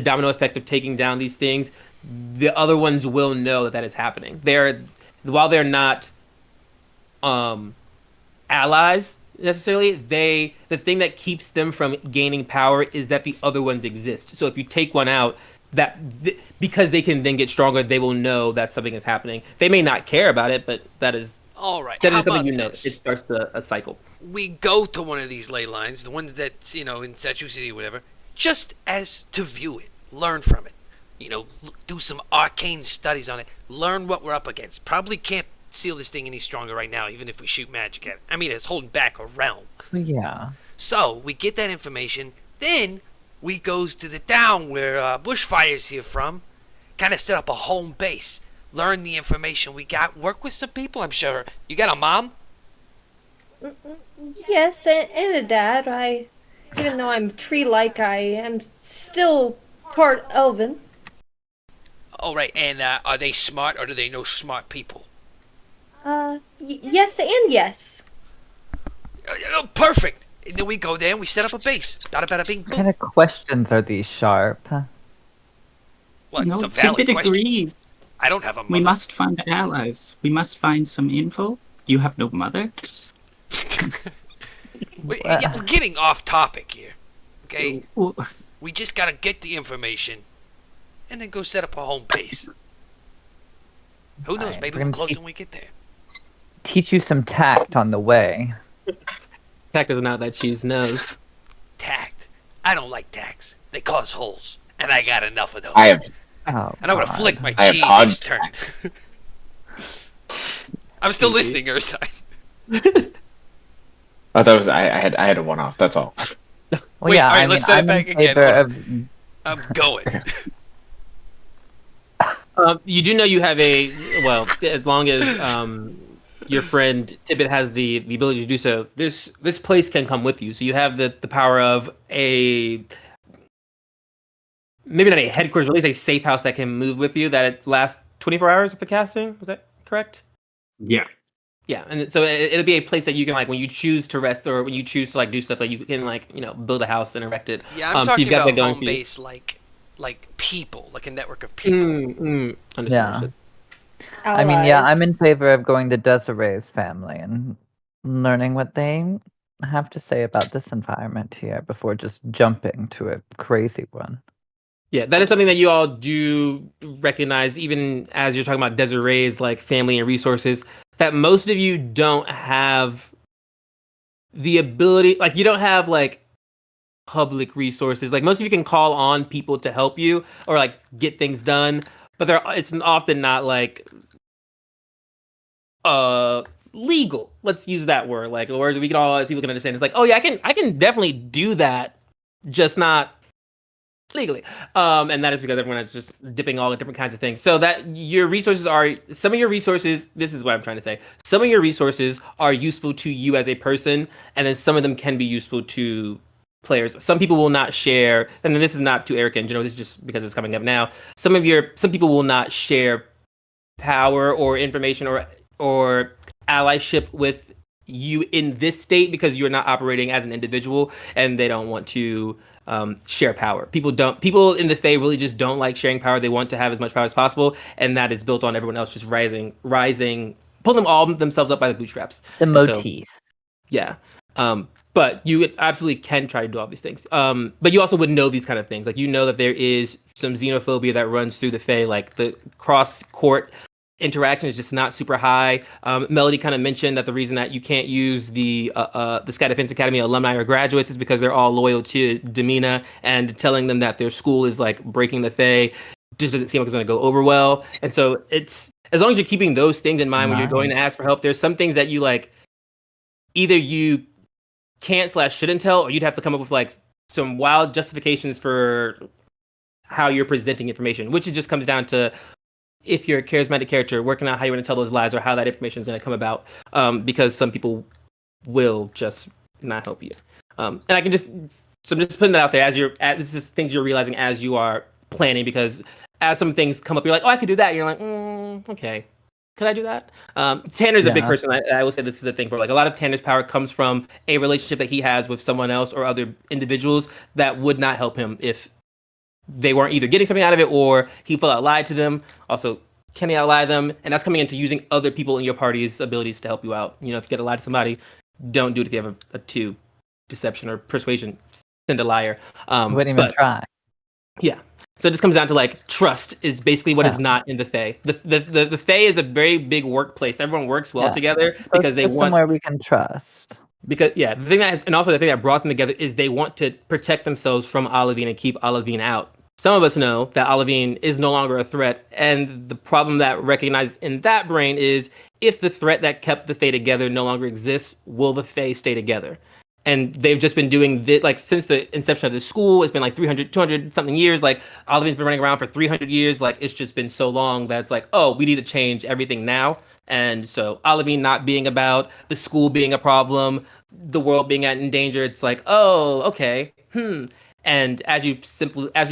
domino effect of taking down these things, the other ones will know that is happening. While they're not allies necessarily, the thing that keeps them from gaining power is that the other ones exist. So if you take one out, because they can then get stronger, they will know that something is happening. They may not care about it, but that is All right. that How is something about you know. this? It starts a cycle. We go to one of these ley lines, the ones that, in Statue City or whatever, just as to view it, learn from it. Do some arcane studies on it, learn what we're up against. Probably can't seal this thing any stronger right now, even if we shoot magic at it. I mean, it's holding back a realm. Yeah. So, we get that information, then we goes to the town where Bushfire's here from, kind of set up a home base, learn the information we got, work with some people, I'm sure. You got a mom? Yes, and a dad. Even though I'm tree-like, I am still part elven. All right, and are they smart, or do they know smart people? Yes and yes. Perfect. And then we go there and we set up a base. Bada bada bing What boom. kind of questions are these, Sharp? What? It's a No, valid Tidbit question. agrees. I don't have a mother. We must find allies. We must find some info. You have no mother? We're getting off topic here. Okay? Ooh. We just gotta get the information and then go set up a home base. Who knows? Alright, Maybe we're we'll gonna close keep- when we get there. Teach you some tact on the way. Tact doesn't know that cheese knows. Tact. I don't like tacks. They cause holes. And I got enough of those. I have Oh, And I'm gonna God. flick my I have cheese odds. each turn. I'm still listening, Ursine. Oh, that was I had a one off. That's all. Well, Wait, yeah, alright, I let's mean, set it I'm back in again. favor Hold of I'm going. You do know you have as long as your friend Tibbet has the ability to do so, this place can come with you. So you have the power of a maybe not a headquarters, but at least a safe house that can move with you that it lasts 24 hours of the casting. Was that correct? Yeah. Yeah, and so it'll be a place that you can like when you choose to rest or when you choose to like do stuff that you can like build a house and erect it. Yeah, I'm so talking you've got about that going home for you. base, like people, like a network of people. Understood. Yeah. Understood. I mean, yeah, I'm Allies. in favor of going to Desiree's family and learning what they have to say about this environment here before just jumping to a crazy one. Yeah, that is something that you all do recognize, even as you're talking about Desiree's like family and resources. That most of you don't have the ability, like you don't have like public resources. Like most of you can call on people to help you or like get things done, but it's often not like legal. Let's use that word, like a word we can all as people can understand. It's like, oh yeah, I can definitely do that, just not legally. And that is because everyone is just dipping all the different kinds of things. So that your resources are some of your resources. This is what I'm trying to say. Some of your resources are useful to you as a person, and then some of them can be useful to players. Some people will not share, and then this is not to Erica and This is just because it's coming up now. Some people will not share power or information or allyship with you in this state because you're not operating as an individual and they don't want to share power. People in the Fae really just don't like sharing power. They want to have as much power as possible, and that is built on everyone else just rising, pulling them all themselves up by the bootstraps. The And so, motif. yeah. But you absolutely can try to do all these things. But you also would know these kind of things. Like you know that there is some xenophobia that runs through the Fae, like the cross court interaction is just not super high. Melody kind of mentioned that the reason that you can't use the Sky Defense Academy alumni or graduates is because they're all loyal to Demina, and telling them that their school is like breaking the Fae just doesn't seem like it's going to go over well. And so it's as long as you're keeping those things in mind when you're going to ask for help. There's some things that you like either you can't / shouldn't tell, or you'd have to come up with like some wild justifications for how you're presenting information, which it just comes down to if you're a charismatic character, working out how you want to tell those lies or how that information is going to come about, because some people will just not help you. And I can so I'm just putting that out there as this is things you're realizing as you are planning, because as some things come up, you're like, oh, I could do that. And you're like, okay, could I do that? Tanner's a big person. I will say this is a thing for like a lot of Tanner's power comes from a relationship that he has with someone else or other individuals that would not help him if they weren't either getting something out of it or he felt out lied to them. Also, can he outlie them? And that's coming into using other people in your party's abilities to help you out. If you get to lie to somebody, don't do it if you have a 2 deception or persuasion. Send a liar. Wouldn't even try. Yeah. So it just comes down to like trust is basically what is not in the Fae. The Fae is a very big workplace. Everyone works well together because they want somewhere we can trust. Because the thing and also the thing that brought them together is they want to protect themselves from Olivine and keep Olivine out. Some of us know that Olivine is no longer a threat, and the problem that recognized in that brain is if the threat that kept the Fae together no longer exists, will the Fae stay together? And they've just been doing this, like, since the inception of the school. It's been like 300, 200 something years. Like, Olivine's been running around for 300 years. Like, it's just been so long that it's like, oh, we need to change everything now. And so Olivine not being about, the school being a problem, the world being in danger, it's like, oh, okay, And as you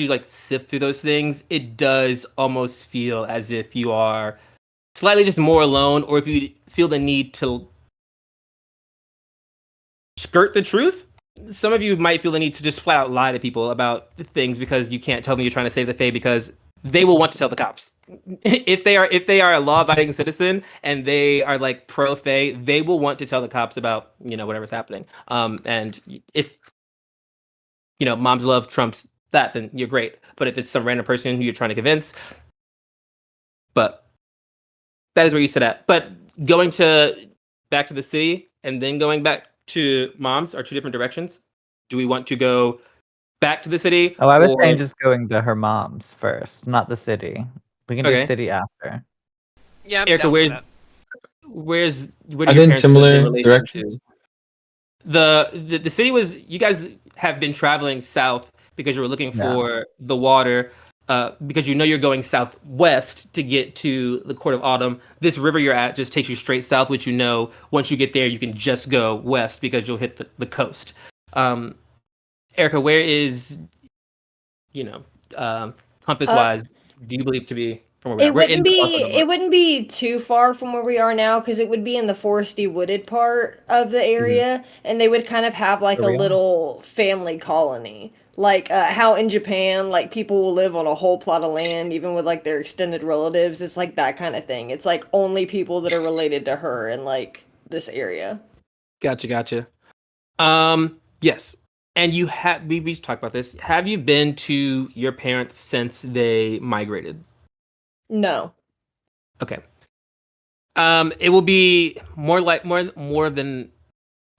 like sift through those things, it does almost feel as if you are slightly just more alone, or if you feel the need to skirt the truth. Some of you might feel the need to just flat out lie to people about things because you can't tell them you're trying to save the Fae, because they will want to tell the cops. If they are a law-abiding citizen and they are like pro-Fae, they will want to tell the cops about whatever's happening. And if mom's love trumps that, then you're great. But if it's some random person who you're trying to convince, but that is where you sit at. But going back to the city and then going back to mom's are 2 different directions. Do we want to go back to the city? Oh, I was saying just going to her mom's first, not the city. We can do city after. Yeah, I'm Erica, down where for do your parents similar live in relation directions? to the city? Was you guys have been traveling south because you were looking for the water, because you're going southwest to get to the Court of Autumn. This river you're at just takes you straight south, which once you get there, you can just go west because you'll hit the coast. Erica, where is, compass wise, do you believe to be from where we are? We're in it wouldn't be too far from where we are now because it would be in the foresty wooded part of the area, and they would kind of have like a little family colony. Like how in Japan, like people will live on a whole plot of land, even with like their extended relatives. It's like that kind of thing. It's like only people that are related to her in like this area. Gotcha. Yes. And we've talked about this. Have you been to your parents since they migrated? No. Okay. It will be more than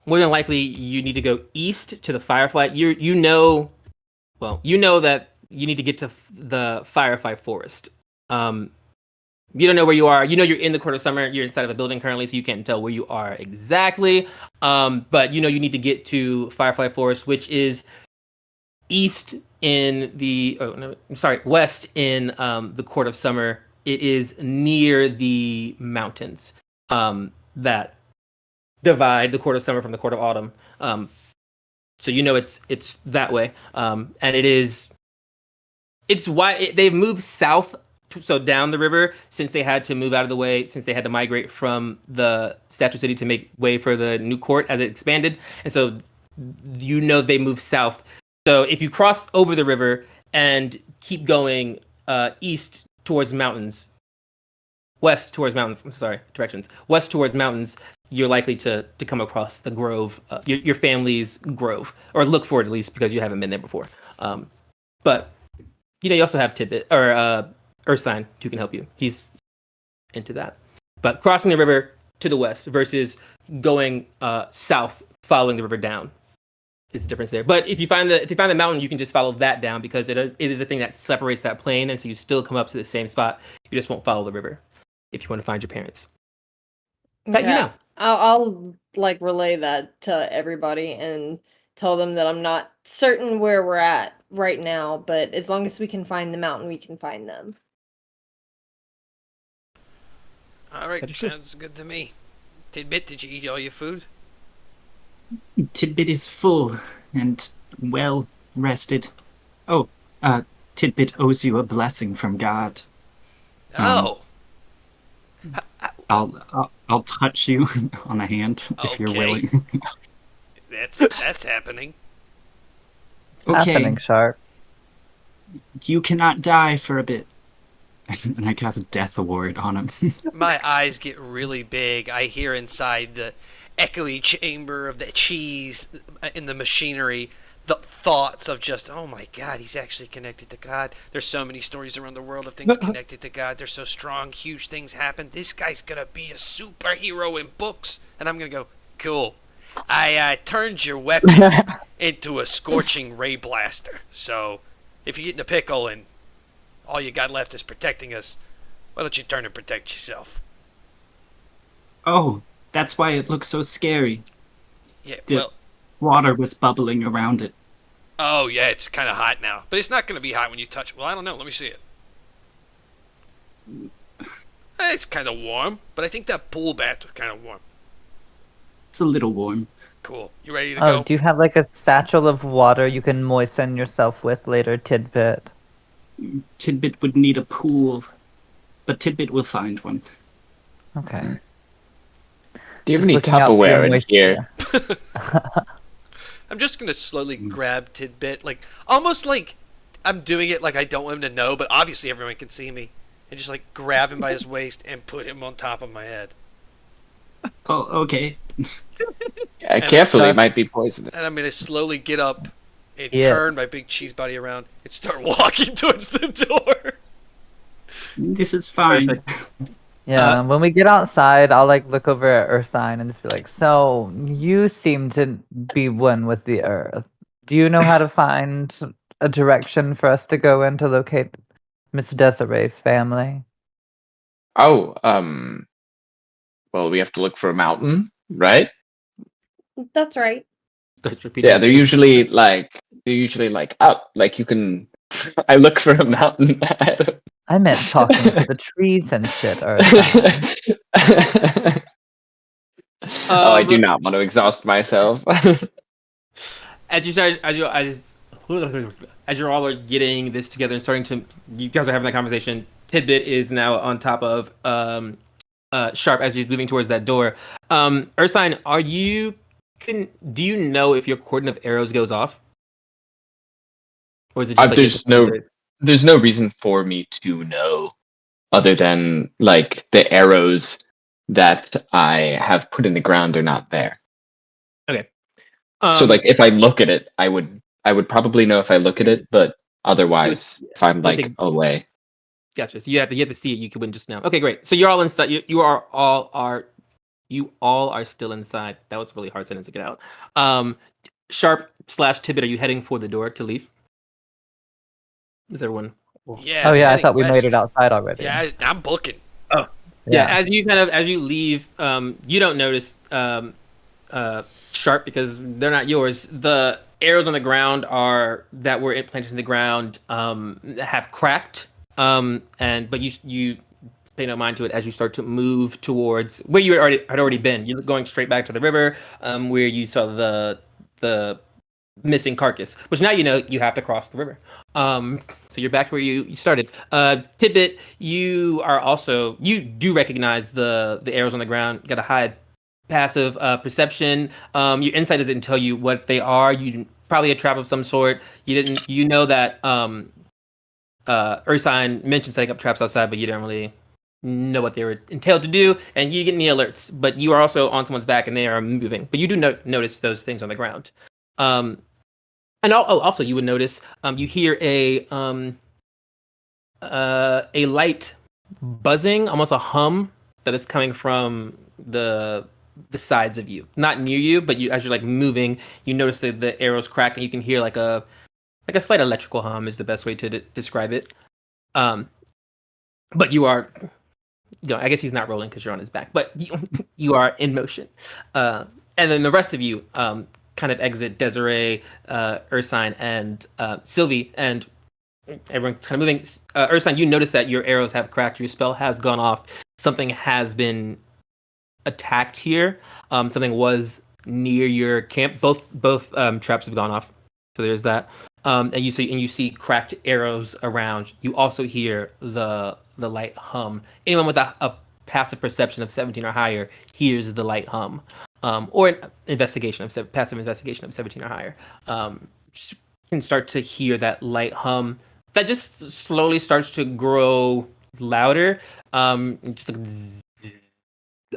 likely you need to go east to the Firefly. You know that you need to get to the Firefly Forest. You don't know where you are. You know you're in the Court of Summer. You're inside of a building currently, so you can't tell where you are exactly. But you know you need to get to Firefly Forest, which is west in the Court of Summer. It is near the mountains that divide the Court of Summer from the Court of Autumn. So you know it's that way, and it's why they've moved south. So down the river, since they had to move out of the way, since they had to migrate from the Statue City to make way for the new court as it expanded, and so you know they moved south. So if you cross over the river and keep going west towards mountains. I'm sorry, directions. West towards mountains, you're likely to come across the grove, your family's grove, or look for it at least because you haven't been there before. But you know you also have Tidbit or Earthsign who can help you. He's into that. But crossing the river to the west versus going south, following the river down, is the difference there. But if you find the mountain, you can just follow that down because it is a thing that separates that plain, and so you still come up to the same spot. You just won't follow the river if you want to find your parents. But you know, I'll like relay that to everybody and tell them that I'm not certain where we're at right now, but as long as we can find the mountain, we can find them. All right, sounds good to me. Tidbit, did you eat all your food? Tidbit is full and well rested. Oh, Tidbit owes you a blessing from God. Oh. I'll touch you on the hand if you're willing. That's happening. Okay. Happening, Shark. You cannot die for a bit. And I cast a death award on him. My eyes get really big. I hear inside the echoey chamber of the cheese in the machinery the thoughts of just, oh my God, he's actually connected to God. There's so many stories around the world of things connected to God. They're so strong, huge things happen. This guy's going to be a superhero in books. And I'm going to go, cool. I turned your weapon into a scorching ray blaster. So if you get in a pickle and all you got left is protecting us, why don't you turn and protect yourself? Oh, that's why it looks so scary. Yeah, the water was bubbling around it. Oh, yeah, it's kind of hot now. But it's not going to be hot when you touch it. Well, I don't know. Let me see it. It's kind of warm, but I think that pool bath was kind of warm. It's a little warm. Cool. You ready to go? Do you have like a satchel of water you can moisten yourself with later, Tidbit? Tidbit would need a pool, but Tidbit will find one. Okay. Do you have any Tupperware in here? I'm just going to slowly grab Tidbit, like almost like I'm doing it like I don't want him to know, but obviously everyone can see me. And just like grab him by his waist and put him on top of my head. Oh, okay. Yeah, carefully, it might be poisonous. And I'm going to slowly get up and turn my big cheese body around and start walking towards the door. This is fine. Yeah, when we get outside, I'll like look over at Earthsign and just be like, so you seem to be one with the Earth. Do you know how to find a direction for us to go in to locate Miss Desiree's family? Oh, well, we have to look for a mountain, right? That's right. Yeah, they're usually like up. Like you can. I look for a mountain. I meant talking to the trees and shit, Earthsign. I do not want to exhaust myself. as as you're all are getting this together and starting to, you guys are having that conversation. Tidbit is now on top of Sharp as he's moving towards that door. Ursine, do you know if your cordon of arrows goes off, or is it just like there's no reason for me to know other than like the arrows that I have put in the ground are not there. Okay. So like if I look at it, I would probably know if I look at it, but otherwise if I'm like away. Gotcha. So you have to see it. You wouldn't just know. Okay, great. So you're all inside. You all are still inside. That was a really hard sentence to get out. Sharp / Tidbit, are you heading for the door to leave? Is everyone? Yeah. Oh I'm yeah, I heading thought we made west. it outside already. Yeah, I'm booking. Yeah. As you leave, you don't notice Sharp because they're not yours. The arrows on the ground that were implanted in the ground have cracked. But you pay no mind to it as you start to move towards where you had already been. You're going straight back to the river, where you saw the missing carcass, which now you know you have to cross the river. So you're back where you started. Tidbit, you do recognize the arrows on the ground. Got a high passive perception. Your insight doesn't tell you what they are. You probably a trap of some sort. You know that Ursine mentioned setting up traps outside, but you didn't really know what they were entailed to do, and you get any alerts. But you are also on someone's back, and they are moving. But you do notice those things on the ground. And also you would notice you hear a light buzzing, almost a hum that is coming from the sides of you, not near you, but as you're like moving, you notice that the arrows crack, and you can hear like a slight electrical hum is the best way to describe it. But you are, I guess he's not rolling because you're on his back, but you are in motion. And then the rest of you kind of exit Desiree, Ursine, and Sylvie, and everyone's kind of moving. Ursine, you notice that your arrows have cracked, your spell has gone off, something has been attacked here. Something was near your camp. Both traps have gone off, so there's that. And you see cracked arrows around. You also hear the light hum. Anyone with a passive perception of 17 or higher hears the light hum, or an passive investigation of 17 or higher. Can start to hear that light hum that just slowly starts to grow louder. Just like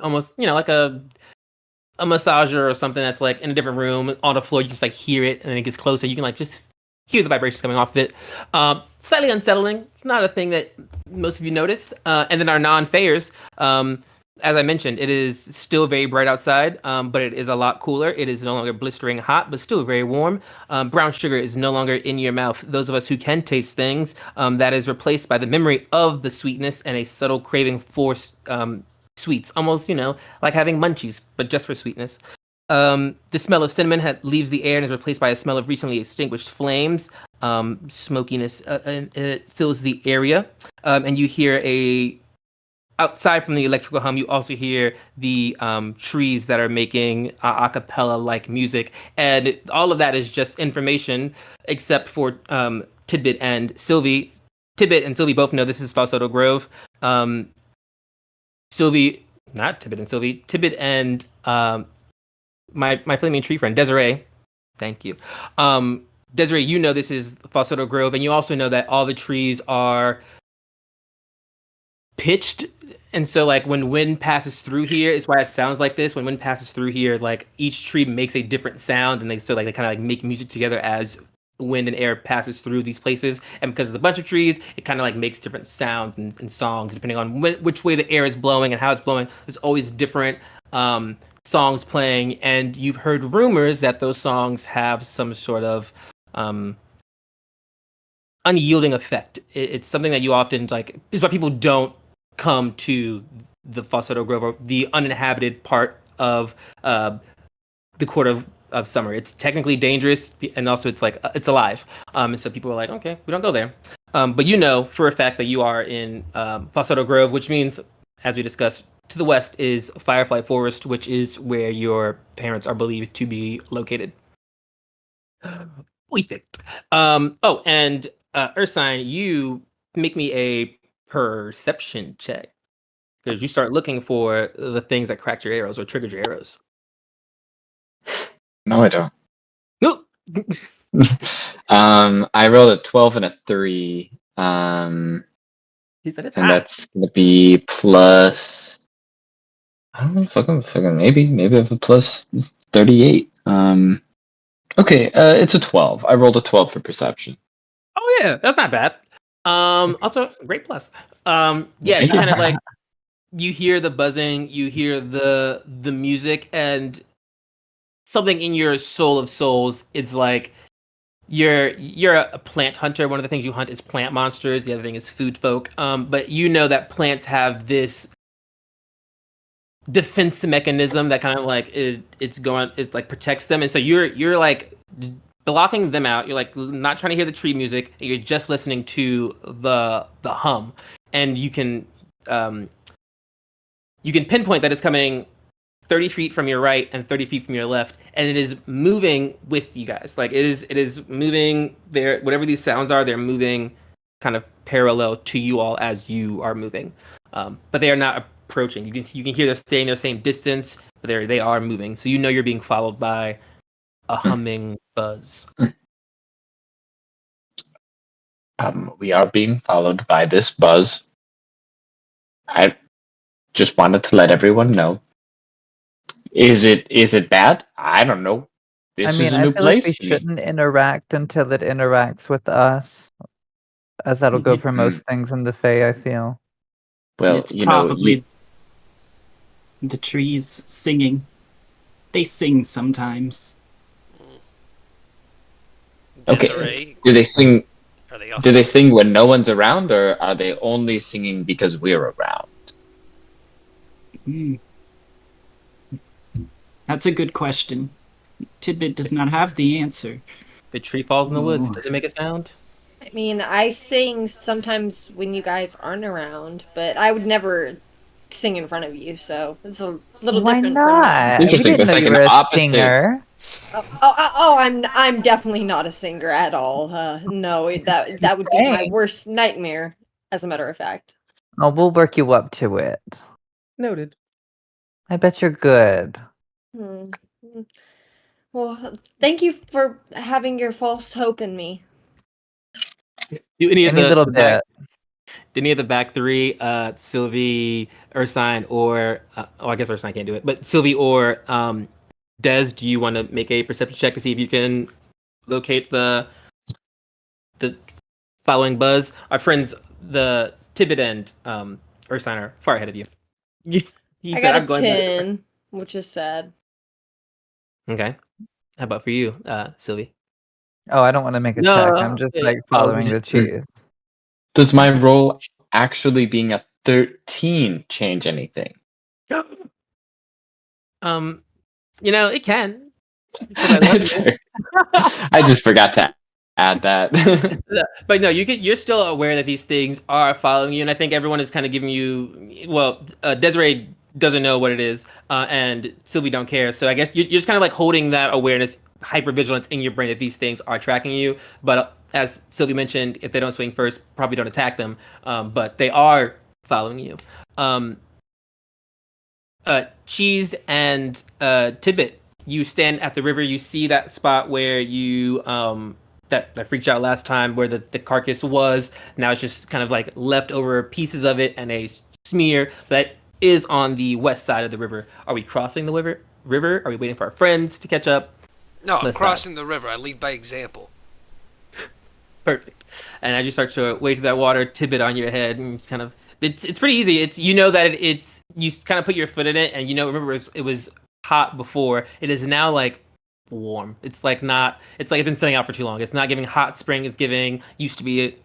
almost, like a massager or something that's like in a different room on the floor. You just like hear it, and then it gets closer. You can like just hear the vibrations coming off of it. Slightly unsettling. Not a thing that most of you notice. And then our non-fayers, as I mentioned, it is still very bright outside, but it is a lot cooler. It is no longer blistering hot, but still very warm. Brown sugar is no longer in your mouth. Those of us who can taste things, that is replaced by the memory of the sweetness and a subtle craving for sweets. Almost, like having munchies, but just for sweetness. The smell of cinnamon leaves the air and is replaced by a smell of recently extinguished flames. Smokiness it fills the area. And you hear outside from the electrical hum, you also hear the trees that are making a cappella like music. And all of that is just information, except for Tidbit and Sylvie. Tidbit and Sylvie both know this is Falsetto Grove. Sylvie, not Tidbit and Sylvie, Tidbit and my flaming tree friend, Desiree. Thank you. Desiree, you know this is Falsetto Grove, and you also know that all the trees are pitched. And so, like, when wind passes through here, is why it sounds like this. When wind passes through here, like, each tree makes a different sound, and they kind of like make music together as wind and air passes through these places. And because there's a bunch of trees, it kind of like makes different sounds and songs depending on which way the air is blowing and how it's blowing. There's always different songs playing, and you've heard rumors that those songs have some sort of unyielding effect. It's something that you often like. Is why people don't come to the Falsetto Grove, or the uninhabited part of the Court of Summer. It's technically dangerous, and also it's like it's alive. And so people are like, okay, we don't go there. But you know for a fact that you are in Falsetto Grove, which means, as we discussed, to the west is Firefly Forest, which is where your parents are believed to be located. Perfect. Oh, and Ursine, you make me a perception check because you start looking for the things that cracked your arrows or triggered your arrows. No, I don't. Nope. I rolled a 12 and a 3. He said it's And hot. that's gonna be plus. I don't know. Fucking maybe I have a plus 38. Okay. It's a 12. I rolled a 12 for perception. Oh yeah, that's not bad. Also great plus. Yeah, Thank you you. kind of like you hear the buzzing, you hear the music, and something in your soul of souls. It's like you're a plant hunter. One of the things you hunt is plant monsters. The other thing is food folk. But you know that plants have this defense mechanism that kind of like it's like protects them, and so you're like blocking them out. You're like not trying to hear the tree music. And you're just listening to the hum, and you can pinpoint that it's coming 30 feet from your right and 30 feet from your left, and it is moving with you guys. Like it is moving there. Whatever these sounds are, they're moving kind of parallel to you all as you are moving. But they are not approaching. You can hear they're staying their same distance, but they are moving. So you know you're being followed by a humming buzz. We are being followed by this buzz. I just wanted to let everyone know. Is it bad? I don't know. This is a I new feel like we place to me. shouldn't interact until it interacts with us, as that'll go for most things in the Fae, I feel. Well, It's probably the trees singing. They sing sometimes. Okay. Desiree, Do they sing? are they off? Do they sing when no one's around, or are they only singing because we're around? That's a good question. Tidbit does not have the answer. If a tree falls in the woods, Ooh. does it make a sound? I mean, I sing sometimes when you guys aren't around, but I would never sing in front of you, so it's a little Why different not? We Interesting, didn't that's know like you an were a opposite. singer. I'm definitely not a singer at all. No, that would be my Dang. worst nightmare, as a matter of fact. Oh, we'll work you up to it. Noted. I bet you're good. Hmm. Well, thank you for having your false hope in me. Do any of Any little the back, bit. do any of the back three, Sylvie, Ursine, or I guess Ursine can't do it, but Sylvie or Des, do you want to make a perception check to see if you can locate the following buzz? Our friends, the Tibet and Ursine are far ahead of you. He I said, got "I'm a going." 10, which is sad. Okay. How about for you, Sylvie? Oh, I don't want to make a check. I'm just like following the cheese. Does my roll actually being a 13 change anything? It can because I love you. I just forgot to add that. Yeah, but no, you're still aware that these things are following you, and I think everyone is kind of giving you. Well, Desiree doesn't know what it is, and Sylvie don't care. So I guess you're just kind of like holding that awareness, hypervigilance in your brain that these things are tracking you. But as Sylvie mentioned, if they don't swing first, probably don't attack them. But they are following you. Cheese and Tibbet, you stand at the river. You see that spot where you that freaked you out last time, where the carcass was. Now it's just kind of like leftover pieces of it and a smear that is on the west side of the river. Are we crossing the river? Are we waiting for our friends to catch up? No, I'm Let's crossing the river. I lead by example. Perfect. And as you start to wade through that water, Tibbet on your head, and kind of it's pretty easy. It's that it's you kind of put your foot in it, and remember it was hot before. It is now like warm. It's like not. It's like it's been sitting out for too long. It's not giving hot spring. It's giving used to be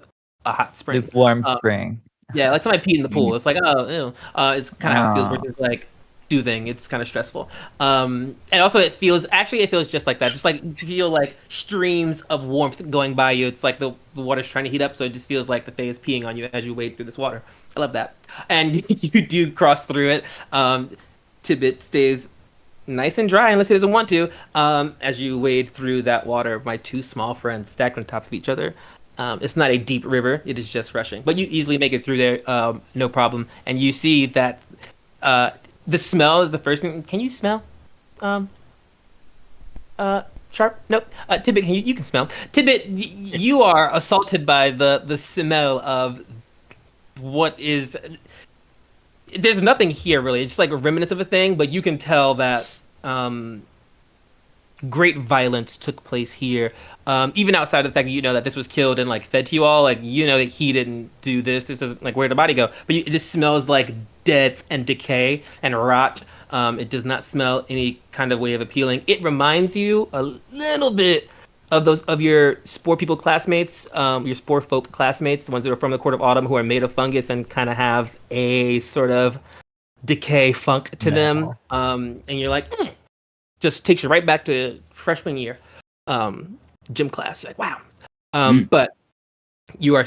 a hot spring. Lukewarm spring. Yeah, like somebody peed in the pool. It's like oh, ew. It's kind of how it feels. Ah. Versus like soothing. It's kind of stressful. And also it feels just like that. Just like you feel like streams of warmth going by you. It's like the water's trying to heat up, so it just feels like the Fae is peeing on you as you wade through this water. I love that. And you do cross through it. Tibbet stays nice and dry unless he doesn't want to. As you wade through that water, my two small friends stacked on top of each other. It's not a deep river; it is just rushing, but you easily make it through there, no problem. And you see that the smell is the first thing. Can you smell? Um, Sharp? Nope. Tibbet, you can smell. Tibbet, you are assaulted by the smell of what is. There's nothing here really. It's like a remnants of a thing, but you can tell that great violence took place here. Even outside of the fact that you know that this was killed and like fed to you all, like you know that he didn't do this. This is like where did the body go? But it just smells like death and decay and rot. It does not smell any kind of way of appealing. It reminds you a little bit of those of your spore people classmates, your spore folk classmates, the ones that are from the Court of Autumn who are made of fungus and kind of have a sort of decay funk to them. And you're like, just takes you right back to freshman year, gym class. You're like, wow. But you are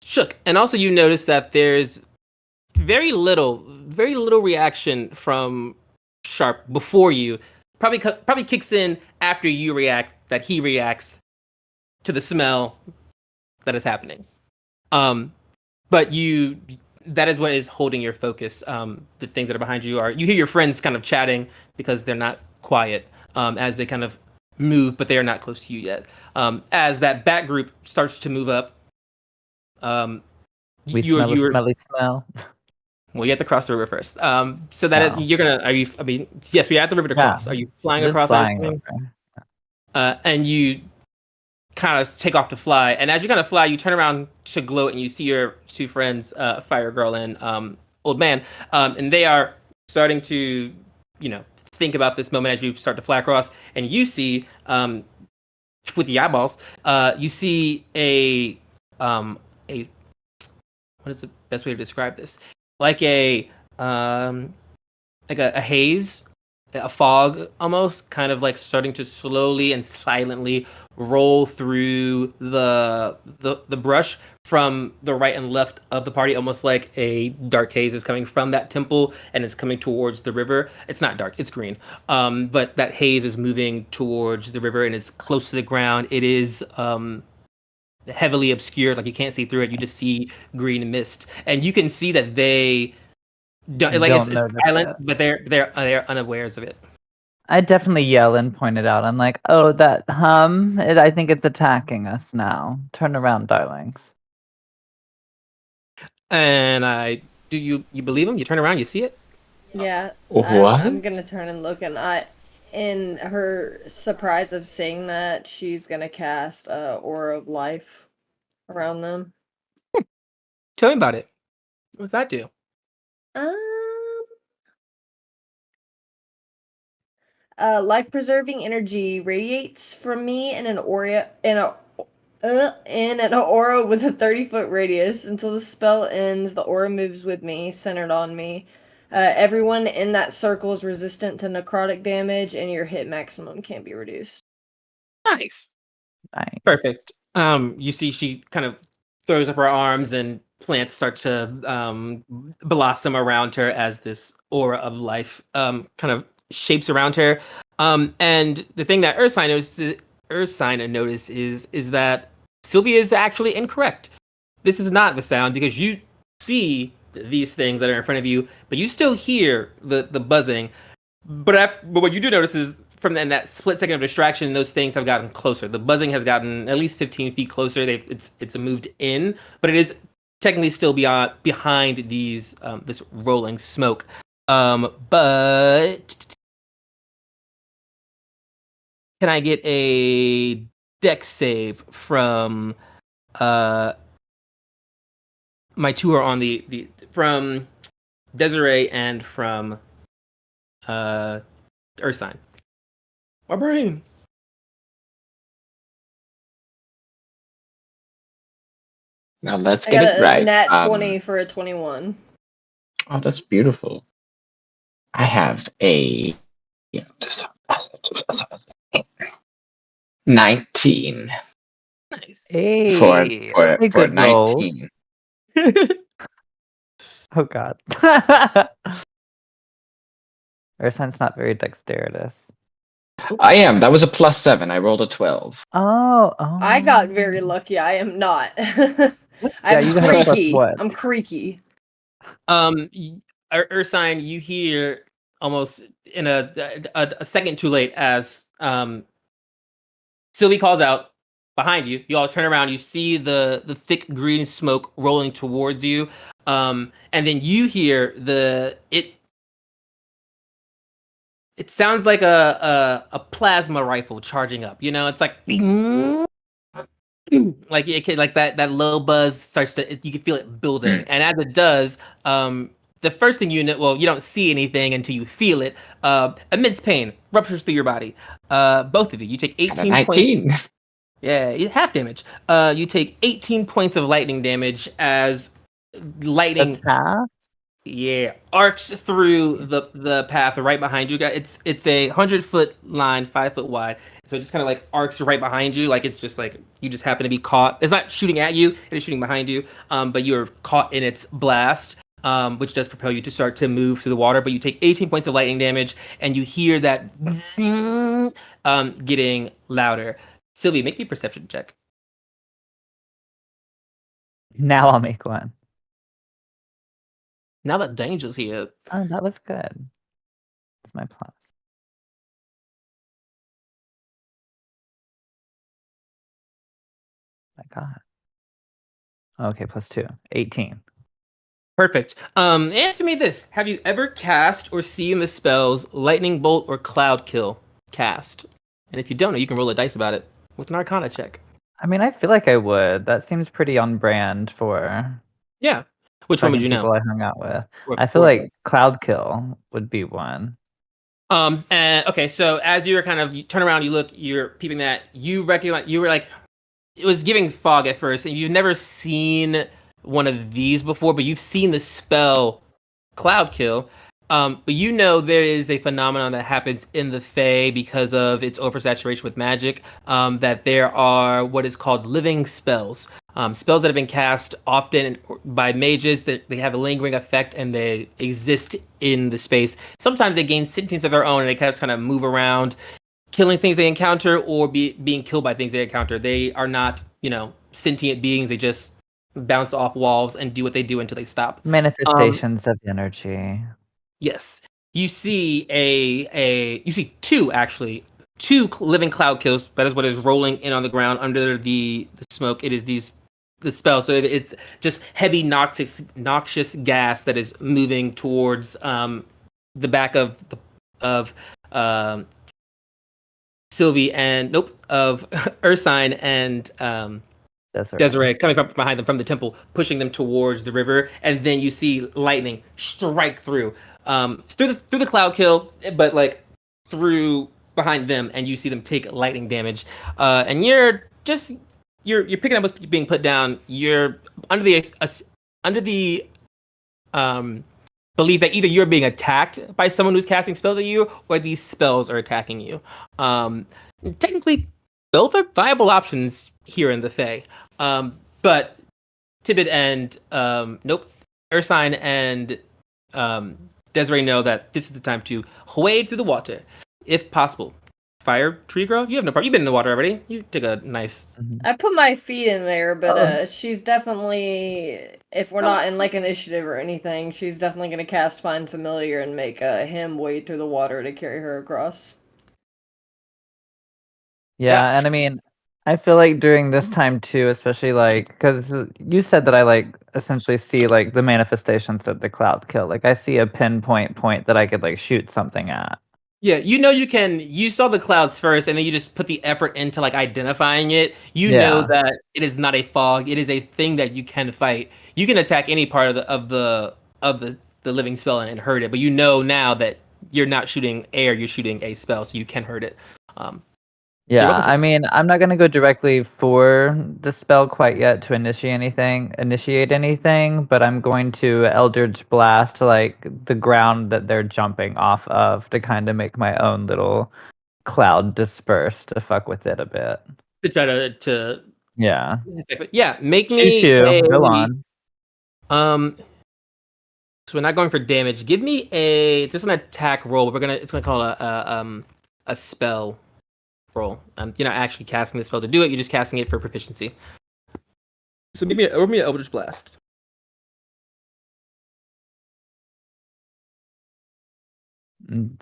shook, and also you notice that there's very little reaction from Sharp before you. Probably kicks in after you react. That he reacts to the smell that is happening. But that is what is holding your focus. The things that are behind you are you hear your friends kind of chatting because they're not quiet as they kind of move, but they are not close to you yet. As that bat group starts to move up, We smell a smelly smell. well, you have to cross the river first. So that you're gonna. Are you? I mean, yes, we have the river to cross. Are you flying Just across? flying And you kind of take off to fly. And as you kind of fly, you turn around to gloat, and you see your two friends, Fire Girl and Old Man, and they are starting to, think about this moment as you start to fly across. And you see, with the eyeballs, you see a what is the best way to describe this? Like a haze, a fog almost, kind of like starting to slowly and silently roll through the brush from the right and left of the party, almost like a dark haze is coming from that temple and it's coming towards the river. It's not dark, it's green. But that haze is moving towards the river and it's close to the ground. It is heavily obscured, like you can't see through it. You just see green mist, and you can see that they don't like it's silent, but they're unawares of it. I definitely yell and point it out. I'm like, oh, that hum. I think it's attacking us now. Turn around, darlings. And do you believe him? You turn around, you see it. Yeah. What? I'm gonna turn and look, and in her surprise of seeing that, she's gonna cast Aura of Life around them. Tell me about it. What does that do? Life preserving energy radiates from me in an aura with a 30-foot radius. Until the spell ends, the aura moves with me, centered on me. Everyone in that circle is resistant to necrotic damage, and your hit maximum can be reduced. Nice. Perfect. You see she kind of throws up her arms and plants start to blossom around her as this aura of life kind of shapes around her. And the thing that Ursine notices is that Sylvia is actually incorrect. This is not the sound because you see these things that are in front of you, but you still hear the buzzing. But what you do notice is from that split second of distraction, those things have gotten closer. The buzzing has gotten at least 15 feet closer. It's moved in, but it is technically still behind these this rolling smoke. But can I get a dex save from my two are on the from Desiree and from Ursine. My brain. Now let's I get got it right. Nat 20 for a 21. Oh, that's beautiful. I have a 19. Nice. Hey, For that's a good roll. 19. Oh God. Ursine's not very dexterous. I am. That was a +7. I rolled a 12. Oh. I got very lucky. I am not. I'm you got a creaky. +1. I'm creaky. Ursine, you hear almost in a second too late as Sylvie calls out behind you. You all turn around. You see the thick green smoke rolling towards you, and then you hear it. It sounds like a plasma rifle charging up. You know, it's like like that low buzz starts to. You can feel it building, and as it does, the first thing you know, well, you don't see anything until you feel it. Immense pain ruptures through your body. Both of you. You take 18 points. 19. Yeah, half damage. You take 18 points of lightning damage as lightning, arcs through the path right behind you guys. It's a 100-foot line, 5 foot wide. So it just kind of like arcs right behind you, like it's just like you just happen to be caught. It's not shooting at you; it is shooting behind you. But you're caught in its blast, which does propel you to start to move through the water. But you take 18 points of lightning damage, and you hear that getting louder. Sylvie, make me a perception check. Now I'll make one. Now that danger's here. Oh, that was good. That's my plus. My God. Okay, +2. 18. Perfect. Answer me this. Have you ever cast or seen the spells Lightning Bolt or Cloud Kill cast? And if you don't know, you can roll a dice about it with an Arcana check. I mean, I feel like I would. That seems pretty on brand for Yeah. Which one would you people know? I hung out with. Or- I feel or- like Cloud Kill would be one. And okay, so as you're you turn around, you look, you're peeping that, you recognize, you were like, it was giving fog at first, and you've never seen one of these before, but you've seen the spell Cloud Kill. But you know there is a phenomenon that happens in the Fae because of its oversaturation with magic, that there are what is called living spells. Spells that have been cast often by mages, that they have a lingering effect and they exist in the space. Sometimes they gain sentience of their own and they kind of move around, killing things they encounter or being killed by things they encounter. They are not, sentient beings. They just bounce off walls and do what they do until they stop. Manifestations of energy. Yes. You see you see two living cloud kills. That is what is rolling in on the ground under the smoke. It is the spell. So it's just heavy noxious gas that is moving towards the back of Sylvie and of Ursine and Desiree coming from behind them from the temple, pushing them towards the river, and then you see lightning strike through the cloud kill, but like through behind them, and you see them take lightning damage. And you're picking up what's being put down. You're under the belief that either you're being attacked by someone who's casting spells at you, or these spells are attacking you. Technically, both are viable options here in the Fae. But Tibbet and Ursine and Desiree know that this is the time to wade through the water, if possible. Fire, tree grove. You have no problem. You've been in the water already. You took a nice. I put my feet in there, but she's definitely, if we're not in like initiative or anything, she's definitely gonna cast Find Familiar and make him wade through the water to carry her across. Yeah, and I mean, I feel like during this time too, especially like, because you said that I like essentially see like the manifestations of the cloud kill. Like I see a pinpoint point that I could like shoot something at. Yeah, you saw the clouds first, and then you just put the effort into like identifying it. You know that it is not a fog; it is a thing that you can fight. You can attack any part of the living spell and hurt it, but you know now that you're not shooting air; you're shooting a spell, so you can hurt it. Yeah, I mean, I'm not gonna go directly for the spell quite yet to initiate anything, but I'm going to Eldritch Blast like the ground that they're jumping off of to kind of make my own little cloud disperse to fuck with it a bit. To try to yeah. Yeah, make me Go on. So we're not going for damage. Give me just an attack roll. It's gonna call a spell roll. You're not actually casting the spell to do it. You're just casting it for proficiency. So roll me an Eldritch Blast.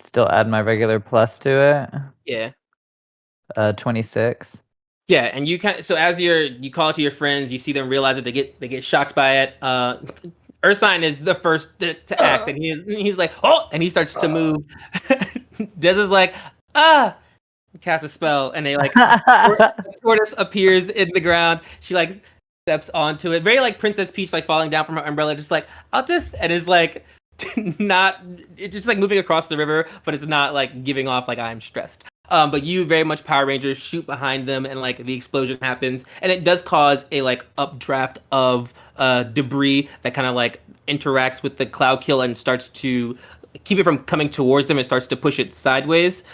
Still add my regular plus to Yeah. it. 26. Yeah, and you as you call it to your friends, you see them realize that they get shocked by it. Ursine is the first to act, and he's like, oh, and he starts to move. Des is like, cast a spell, and they like a tortoise appears in the ground. She like steps onto it, very like Princess Peach, like falling down from her umbrella, just like and is like not, it's just like moving across the river, but it's not like giving off like I'm stressed. But you very much Power Rangers shoot behind them, and like the explosion happens, and it does cause a like updraft of debris that kind of like interacts with the cloud kill and starts to keep it from coming towards them. It starts to push it sideways,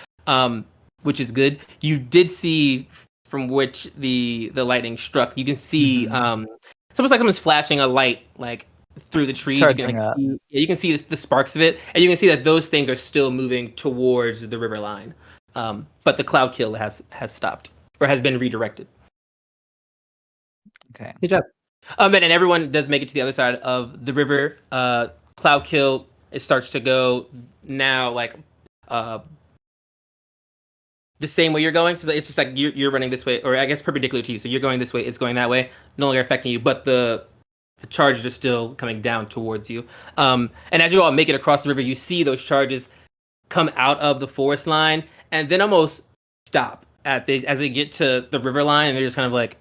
which is good. You did see from which the lightning struck. You can see it's almost like someone's flashing a light like through the trees. You can, like, you can see the sparks of it, and you can see that those things are still moving towards the river line. But the cloud kill has stopped or has been redirected. Okay. Good job. And everyone does make it to the other side of the river. Cloud kill, it starts to go now like the same way you're going. So it's just like you're running this way, or I guess perpendicular to you. So you're going this way, it's going that way, no longer affecting you, but the charges are still coming down towards you. And as you all make it across the river, you see those charges come out of the forest line and then almost stop as they get to the river line, and they're just kind of like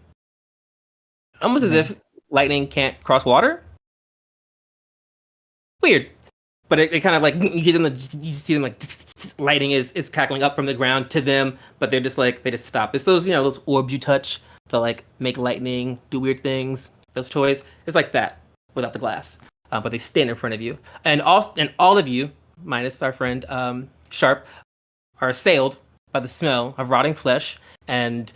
almost as if lightning can't cross water. Weird. But it kind of like you see them like lighting is cackling up from the ground to them, but they're just like they just stop. It's those those orbs you touch that like make lightning do weird things. Those toys, it's like that without the glass, but they stand in front of you, and all of you minus our friend Sharp are assailed by the smell of rotting flesh and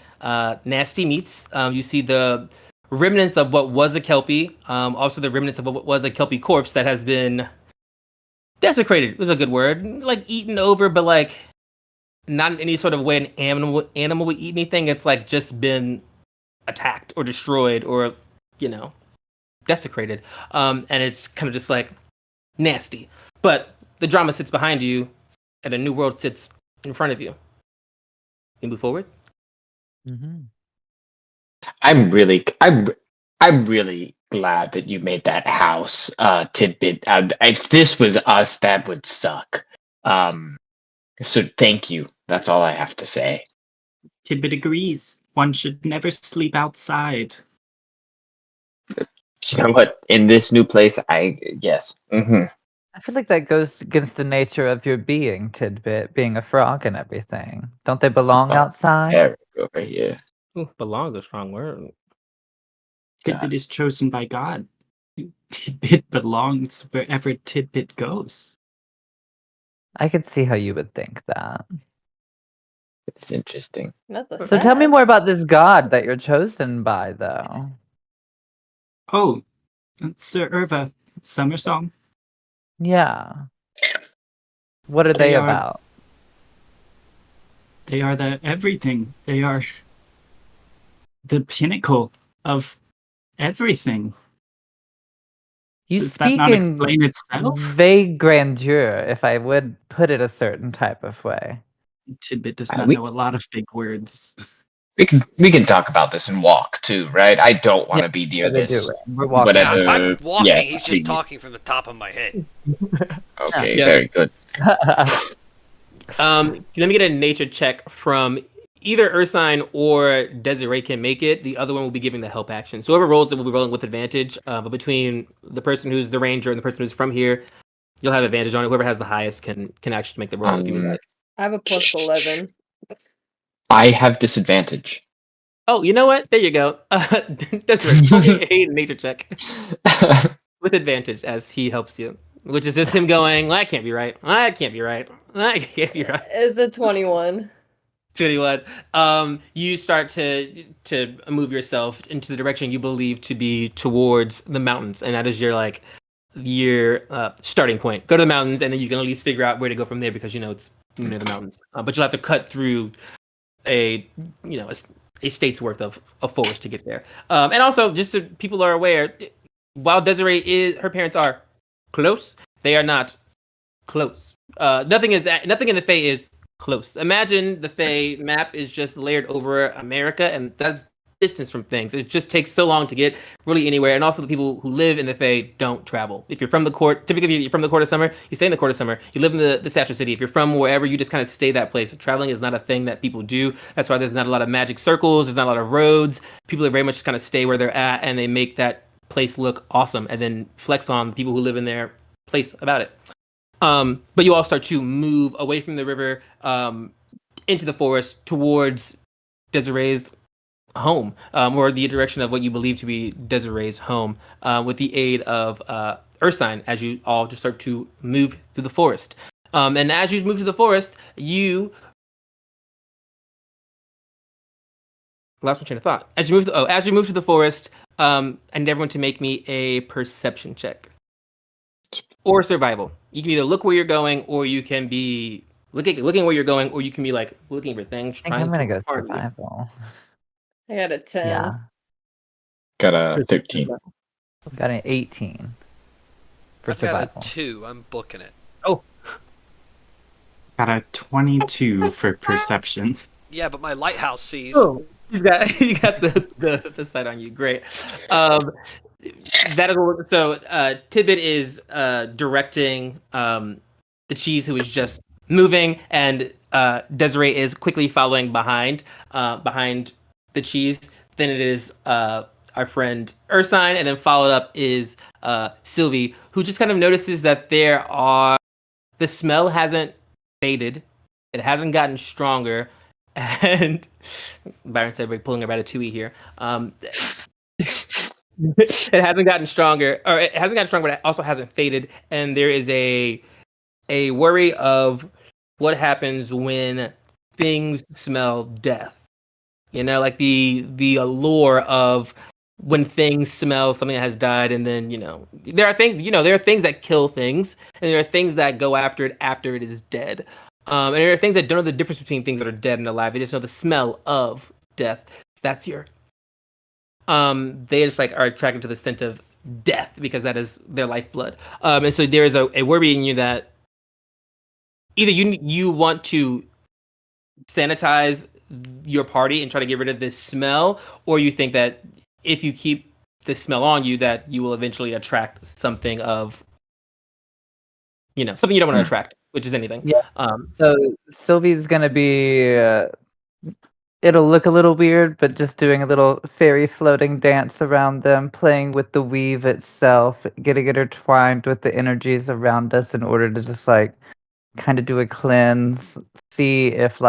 nasty meats. You see the remnants of what was a Kelpie, also the remnants of what was a Kelpie corpse that has been desecrated was a good word, like eaten over, but like not in any sort of way an animal would eat anything. It's like just been attacked or destroyed or desecrated, and it's kind of just like nasty. But the drama sits behind you, and a new world sits in front of you. You move forward. I'm really glad that you made that house, Tidbit. If this was us, that would suck. So thank you. That's all I have to say. Tidbit agrees. One should never sleep outside. You know what? In this new place, yes. Mm-hmm. I feel like that goes against the nature of your being, Tidbit, being a frog and everything. Don't they belong outside? There we go, right here. Ooh, belong is a strong word. Tidbit is chosen by God. Tidbit belongs wherever Tidbit goes. I could see how you would think that. It's interesting. So tell me more about this god that you're chosen by, though. Oh, Sir Irva, Summer Song. Yeah. What are they about? They are the everything. They are the pinnacle of everything. Does that not explain itself? Vague grandeur, if I would put it a certain type of way. Tidbit does not know a lot of big words. We can talk about this and walk too, right? I don't want to be near this. We're walking. Whatever. I'm walking. Yeah, he's just talking from the top of my head. Okay, very good. Let me get a nature check from either Ursine or Desiree can make it. The other one will be giving the help action. So whoever rolls it will be rolling with advantage. But between the person who's the ranger and the person who's from here, you'll have advantage on it. Whoever has the highest can actually make the roll if you would like. I have a plus 11. I have disadvantage. Oh, you know what? There you go. Desiree, a nature check with advantage as he helps you. Which is just him going, well, that can't be right. That can't be right. That can't be right. It's a 21. 21. You start to move yourself into the direction you believe to be towards the mountains, and that is your like your starting point. Go to the mountains, and then you can at least figure out where to go from there because it's near the mountains. But you'll have to cut through a a state's worth of forest to get there. And also, just so people are aware, while Desiree her parents are close, they are not close. Nothing in the Fae is close. Imagine the Fae map is just layered over America, and that's distance from things. It just takes so long to get really anywhere. And also, the people who live in the Fae don't travel. If you're from the court, typically if you're from the Court of Summer, you stay in the Court of Summer. You live in the Statue City. If you're from wherever, you just kind of stay that place. Traveling is not a thing that people do. That's why there's not a lot of magic circles. There's not a lot of roads. People are very much kind of stay where they're at, and they make that place look awesome, and then flex on the people who live in their place about it. But you all start to move away from the river, into the forest towards Desiree's home, or the direction of what you believe to be Desiree's home, with the aid of Ursine, as you all just start to move through the forest. And as you move through the forest, you lost my train of thought. As you move through the forest, I need everyone to make me a perception check or survival. You can either look where you're going, or you can be looking where you're going, or you can be like looking for things. I think I'm gonna go survival. I got a 10. Yeah. Got a 13. Got an 18 for I've survival. got a 2. I'm booking it. Oh, Got a 22 for perception. Yeah, but my lighthouse sees. oh, you got the sight on you. Great. That is so. Tibbet is directing the cheese, who is just moving, and Desiree is quickly following behind the cheese. Then it is our friend Ursine, and then followed up is Sylvie, who just kind of notices that the smell hasn't faded, it hasn't gotten stronger, and Byron said we're pulling a ratatouille here. It hasn't gotten stronger, but it also hasn't faded, and there is a worry of what happens when things smell death. Like the allure of when things smell something that has died, and then there are things that kill things, and there are things that go after it is dead. And there are things that don't know the difference between things that are dead and alive. They just know the smell of death. That's they just are attracted to the scent of death because that is their lifeblood. And so there is a worry in you that either you want to sanitize your party and try to get rid of this smell, or you think that if you keep the smell on you, that you will eventually attract something of, something you don't want to attract, which is anything. Yeah. So Sylvie's gonna be. It'll look a little weird, but just doing a little fairy floating dance around them, playing with the weave itself, getting intertwined with the energies around us in order to just kind of do a cleanse, see if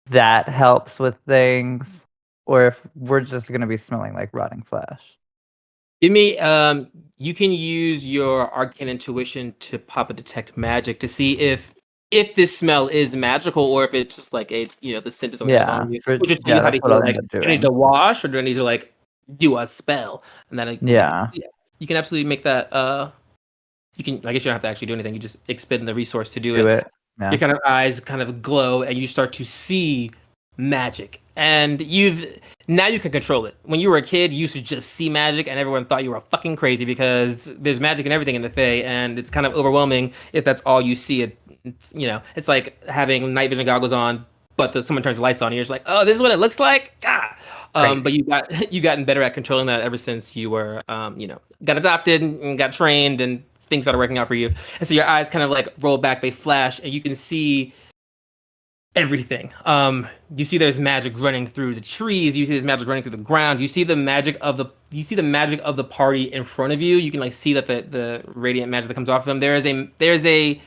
that helps with things, or if we're just gonna be smelling like rotting flesh. Give me, you can use your arcane intuition to pop a detect magic to see if this smell is magical, or if it's just the scent of something that's on you. Which is how do I need to wash, or do I need to do a spell? And then you can absolutely make that. I guess you don't have to actually do anything. You just expend the resource to do it. Yeah. Your kind of eyes kind of glow, and you start to see magic. And now you can control it. When you were a kid, you used to just see magic, and everyone thought you were fucking crazy because there's magic in everything in the Fae, and it's kind of overwhelming if that's all you see. It's like having night vision goggles on, but someone turns the lights on, and you're just like, oh, this is what it looks like. But you gotten better at controlling that ever since you were, got adopted and got trained, and things started working out for you. And so your eyes kind of roll back, they flash, and you can see everything. You see there's magic running through the trees. You see there's magic running through the ground. You see the magic of the party in front of you. You can see that the radiant magic that comes off of them. There's a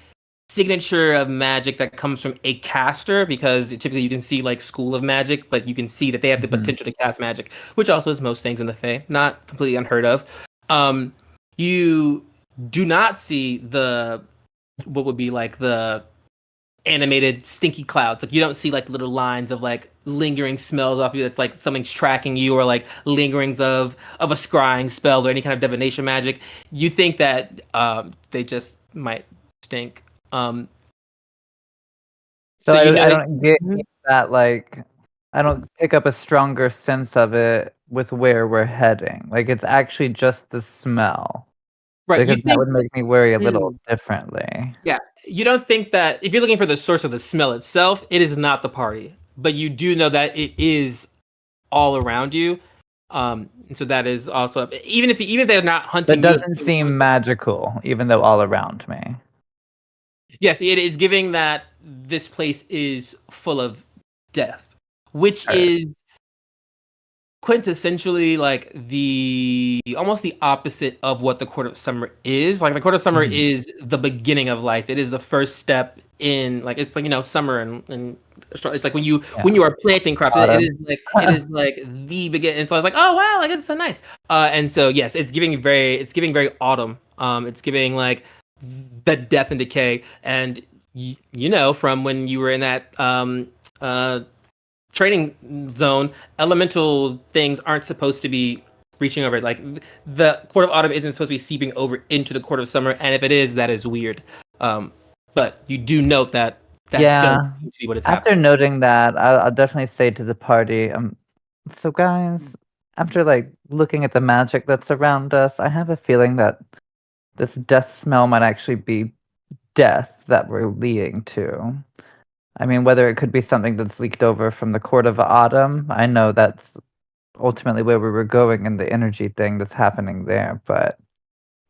signature of magic that comes from a caster, because typically you can see School of Magic, but you can see that they have the potential to cast magic, which also is most things in the Fae, not completely unheard of. You do not see what would be the animated stinky clouds. You don't see little lines of lingering smells off you. That's like something's tracking you, or like lingerings of a scrying spell or any kind of divination magic. You think that they just might stink. So So you know I that. don't get Mhm. that, like, I don't pick up a stronger sense of it with where we're heading. Like, it's actually just the smell, Right. You because that think. would make me worry a little Mm, differently. yeah. You don't think that if you're looking for the source of the smell itself, it is not the party, but you do know that it is all around you. And so that is also, even if they're not That hunting you. doesn't seem magical, even though all around me. Yes, it is giving that this place is full of death, which Alright. is quintessentially like the almost the opposite of what the Court of Summer is. Like the Court of Summer Mhm. is the beginning of life. It is the first step in, like, it's like, summer, and it's like when Yeah. you are planting crops. It Autumn. is like the beginning. And so I was like, oh wow, like it's so nice. And so yes, it's giving very autumn. It's giving like the death and decay. And from when you were in that uh training zone, elemental things aren't supposed to be reaching over. Like the Court of Autumn isn't supposed to be seeping over into the Court of Summer, and if it is, that is weird. But you do note that does Yeah. seem to be what is After happening. noting that, I'll definitely say to the party, so guys, after, like, looking at the magic that's around us, I have a feeling that this death smell might actually be death that we're leading to. I mean, whether it could be something that's leaked over from the Court of Autumn, I know that's ultimately where we were going in the energy thing that's happening there, but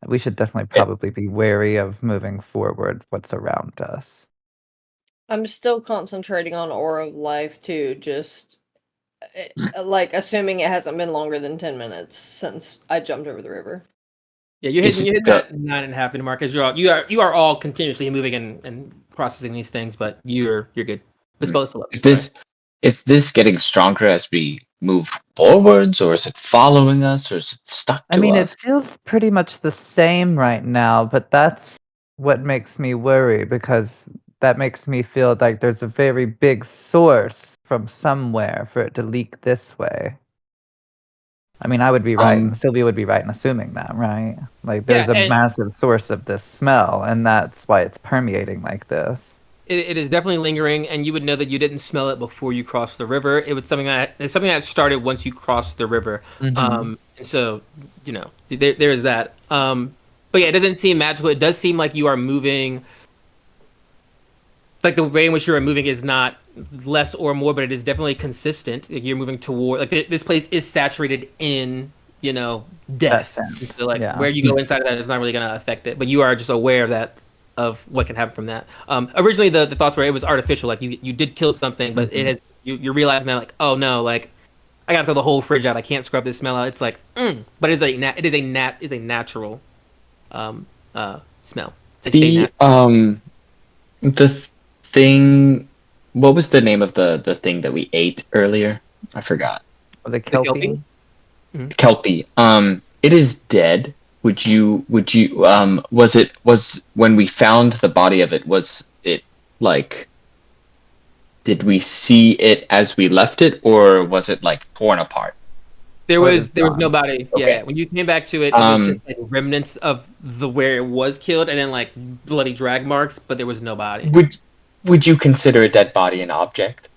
we should definitely probably be wary of moving forward what's around us. I'm still concentrating on Aura of Life too, just like assuming it hasn't been longer than 10 minutes since I jumped over the river. Yeah, Is you're hitting the that 9.5 mark, because you are all continuously moving and processing these things, but you're good. The spell is still up. is Sorry. this getting stronger as we move forwards, or is it following us, or is it stuck I to mean, us? it feels pretty much the same right now, but that's what makes me worry, because that makes me feel like there's a very big source from somewhere for it to leak this way. I mean, I would be right, and Um, Sylvia would be right in assuming that, right? Like, Yeah, there's a and massive source of this smell, and that's why it's permeating like this. it is definitely lingering, and you would know that you didn't smell it before you crossed the river. It's something that started once you crossed the river. Mm-hmm. And so there is that. But yeah, it doesn't seem magical. It does seem like you are moving. Like the way in which you are moving is not less or more, but it is definitely consistent. Like you're moving toward, like this place is saturated in That death. sense. And so like Yeah. where you go inside of that is not really going to affect it, but you are just aware of that, of what can happen from that. Originally the thoughts were it was artificial, like you did kill something, but it Mhm. has you're realizing that, like, oh no, like I gotta throw the whole fridge out. I can't scrub this smell out. It's like, but it is a natural smell. It's a fey the natural. the thing. What was the name of the thing that we ate earlier? I forgot. The The Kelpie. Kelpie? Kelpie. It is dead. Would you was when we found the body of it, was it like, did we see it as we left it, or was it like torn apart? Oh, it was There was gone. nobody. Yeah, Okay. yeah. When you came back to it, it was Um, just like remnants of the where it was killed, and then like bloody drag marks, but there was nobody. would you consider a dead body an object?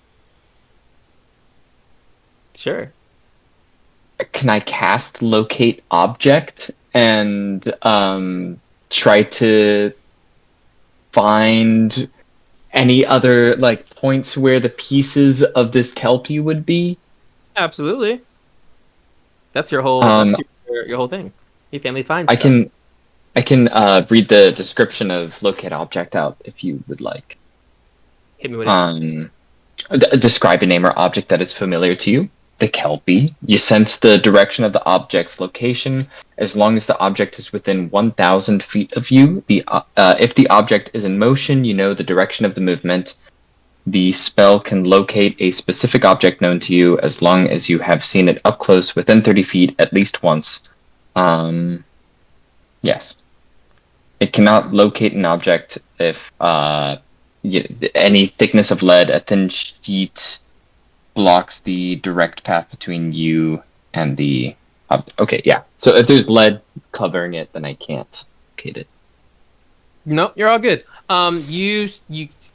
Sure. Can I cast locate object and try to find any other like points where the pieces of this kelpie would be? Absolutely. That's your whole. Um, That's your whole thing. Your family finds I stuff. can I can read the description of locate object out if you would like. Hit me with it. Describe a name or object that is familiar to you. The kelpie. You sense the direction of the object's location as long as the object is within 1,000 feet of you. If the object is in motion, you know the direction of the movement. The spell can locate a specific object known to you as long as you have seen it up close within 30 feet at least once. Yes. It cannot locate an object if any thickness of lead, a thin sheet, blocks the direct path between you and the. Okay, yeah. So if there's lead covering it, then I can't locate it. Nope, you're all good. You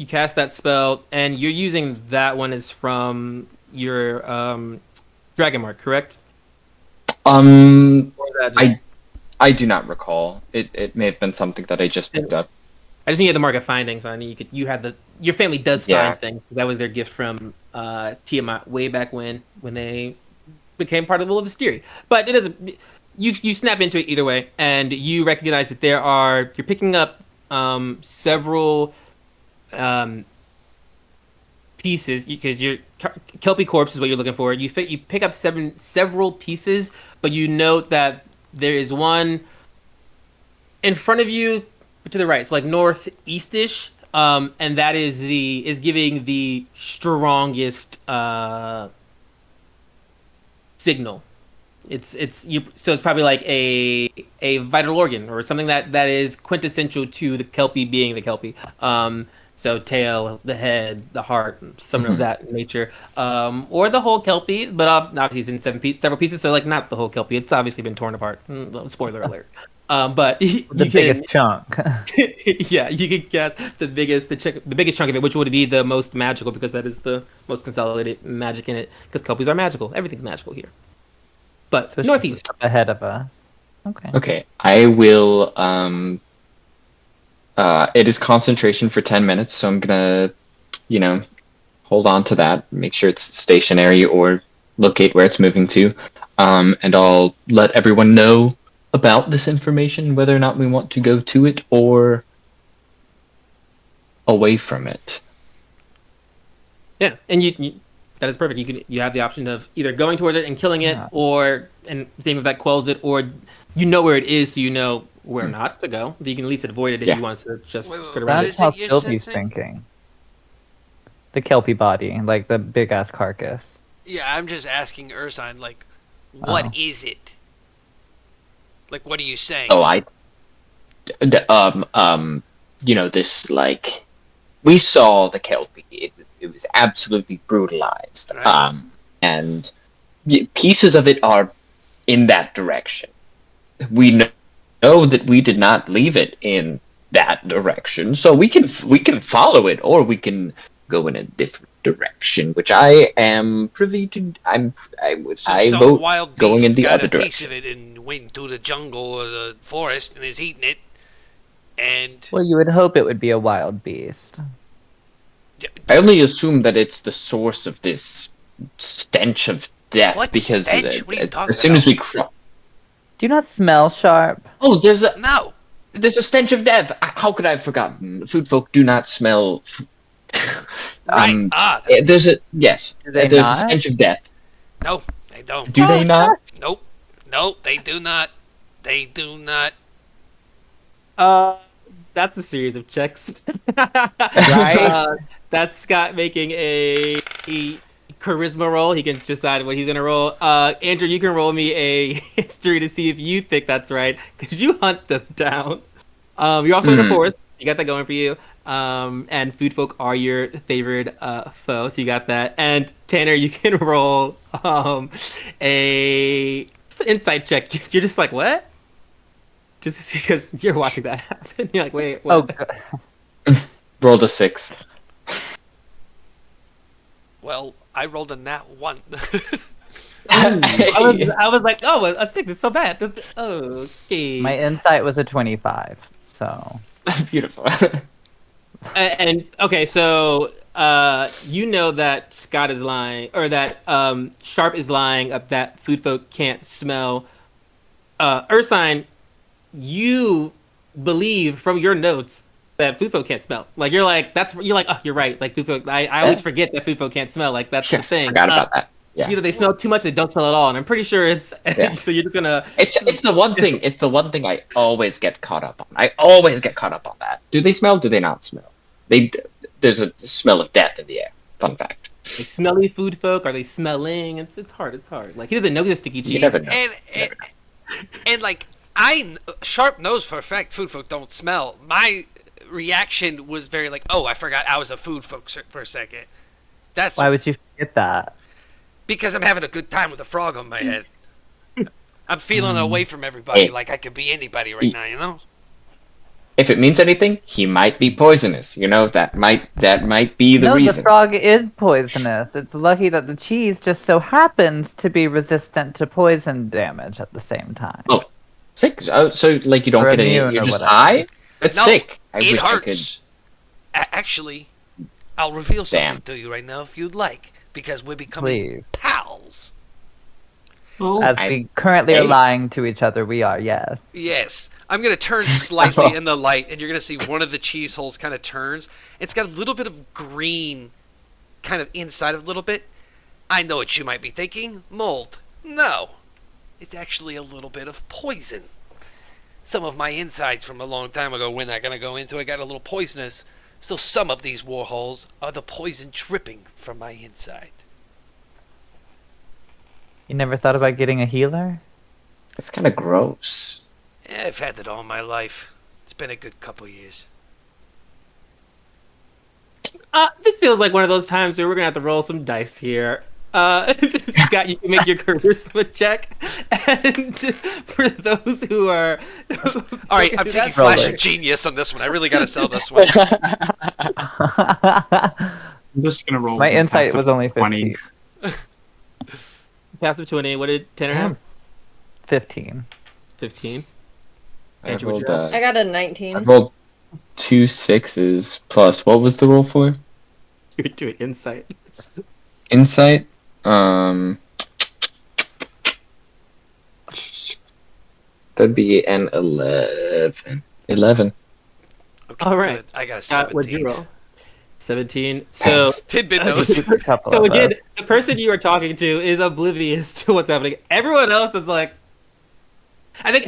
cast that spell, and you're using that one is from your dragon mark, correct? Or that just- I do not recall. It may have been something that I just picked up. I just need the mark of finding, so I knew you had your family does find things. That was their gift from Tiamat way back when they became part of the Will of Asteri. But it doesn't. You snap into it either way, and you recognize that you're picking up several pieces because your Kelpie corpse is what you're looking for. You pick up several pieces, but you note that there is one in front of you to the right, so like northeastish, and that is giving the strongest signal. So it's probably like a vital organ or something that is quintessential to the Kelpie being the Kelpie. So tail, the head, the heart, something of that nature, or the whole Kelpie. But obviously it's in several pieces, so like not the whole Kelpie. It's obviously been torn apart. Spoiler alert. But The biggest chunk. yeah, you can get the biggest chunk of it, which would be the most magical because that is the most consolidated magic in it. Because Kelpies are magical. Everything's magical here. But So northeast. she's ahead of us. Okay. Okay, I will. It is concentration for 10 minutes, so I'm gonna, hold on to that, make sure it's stationary or locate where it's moving to, and I'll let everyone know about this information, whether or not we want to go to it or away from it. Yeah, and you that is perfect. You have the option of either going towards it and killing it, and same if that quells it, or you know where it is, so you know where not to go. You can at least avoid it if you want to just skirt around That's it. how Kelpie's thinking. The Kelpie body, like the big ass carcass. Yeah, I'm just asking Ursine, like, what is it? Like, what are you saying? This, like, we saw the Kelpie. It was absolutely brutalized. Right. And pieces of it are in that direction. We know that we did not leave it in that direction, so we can follow it, or we can go in a different direction, which I am privy to. I Some vote wild going beast in the got other a piece direction. of it and went through the jungle or the forest and is eating it. And Well, you would hope it would be a wild beast. I only assume that it's the source of this stench of death What because stench? What are you talking as soon as about? we cross. Do you not smell sharp? Oh, there's no. a stench of death. How could I have forgotten? Food folk do not smell. Right. There's a yes. Do they There's not? a stench of death. No, they don't. Do they not? Nope. Nope, they do not. They do not. That's a series of checks. Right? That's Scott making a charisma roll. He can decide what he's gonna roll. Andrew, you can roll me a history to see if you think that's right, because you hunt them down. You're also in the forest. You got that going for you. And food folk are your favorite foe, so you got that. And Tanner, you can roll a insight check. You're just like, what? Just because you're watching that happen. You're like, wait, what? Oh, God. Rolled a 6. Well, I rolled a nat 1. I was like, oh, a 6 is so bad. Okay. My insight was a 25, so... Beautiful. And okay, so you know that Scott is lying, or that Sharp is lying, that food folk can't smell. Ursine, you believe from your notes that food folk can't smell. Like you're like oh, you're right. Like food folk, I always forget that food folk can't smell. Like that's the thing. Forgot about that. Yeah. Either they smell too much, or they don't smell at all, and I'm pretty sure it's. So you're just gonna. It's the one thing. It's the one thing I always get caught up on. I always get caught up on that. Do they smell? Do they not smell? There's a smell of death in the air. Fun fact. Like smelly food folk, are they smelling? It's hard. It's hard. Like he doesn't know the sticky cheese. You never know. And like Sharp knows for a fact food folk don't smell. My reaction was very like, oh, I forgot I was a food folk for a second. That's Why would you forget that? Because I'm having a good time with a frog on my head. I'm feeling away from everybody Hey. like I could be anybody right now, you know? If it means anything, he might be poisonous. You know, that might be the No, the reason. frog is poisonous. It's lucky that the cheese just so happens to be resistant to poison damage at the same time. Oh, sick. Oh, so like you don't Or get any. immune You're or just whatever. high. That's No, sick. I it wish hurts. Actually, I'll reveal something Damn. to you right now if you'd like, because we're becoming Please. pals. Oh, As we currently are Hey. lying to each other, we are, yes. Yes. I'm going to turn slightly in the light, and you're going to see one of the cheese holes kind of turns. It's got a little bit of green kind of inside of a little bit. I know what you might be thinking. Mold. No. It's actually a little bit of poison. Some of my insides from a long time ago, we're not going to go into it, got a little poisonous. So some of these war holes are the poison dripping from my inside. You never thought about getting a healer? That's kind of gross. Yeah, I've had that all my life. It's been a good couple years. This feels like one of those times where we're gonna have to roll some dice here. Scott, you can make your charisma check, and for those who are, All right, I'm taking Flash of Genius on this one. I really got to sell this one. I'm just gonna roll. My one insight passive was only 20. 15. passive 20. What did Tanner have? 15. 15. I Andrew, what'd rolled, you I got a I 19. rolled 2 6s plus. What was the roll for? You're doing insight. Insight. That'd be an 11. 11. Okay, All right. good. I got a Scott, what'd you 17. roll? 17. So, Tidbit knows. A couple so of us. again, the person you are talking to is oblivious to what's happening. Everyone else is like, I think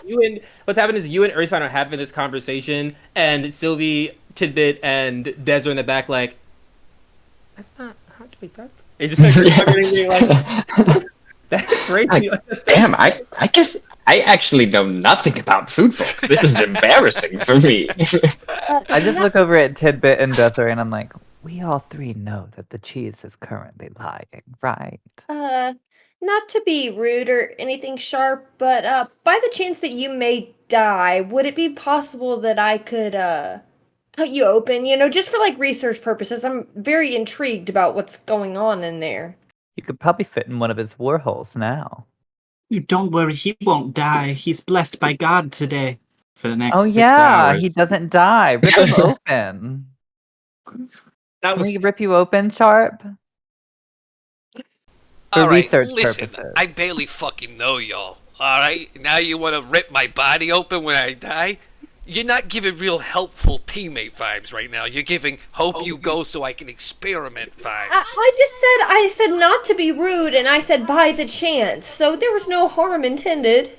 you and what's happened is you and Ursan are having this conversation, and Sylvie, Tidbit, and Des are in the back like, that's not how to be that's. It just like, being like that's crazy. Damn, I guess I actually know nothing about food folk. This is embarrassing for me. I just look over at Tidbit and Desiree and I'm like, we all three know that the cheese is currently lying, right? Not to be rude or anything sharp, but by the chance that you may die, would it be possible that I could cut you open, just for like research purposes? I'm very intrigued about what's going on in there. You could probably fit in one of his war holes now. You don't worry, he won't die. He's blessed by God today for the next Oh 6 yeah, hours. he doesn't die. Rip him open. That Can was we rip you open, Sharp? For All right, research listen, purposes. I barely fucking know y'all. All right, now you want to rip my body open when I die? You're not giving real helpful teammate vibes right now. You're giving hope you go so I can experiment vibes. I said not to be rude, and I said by the chance, so there was no harm intended.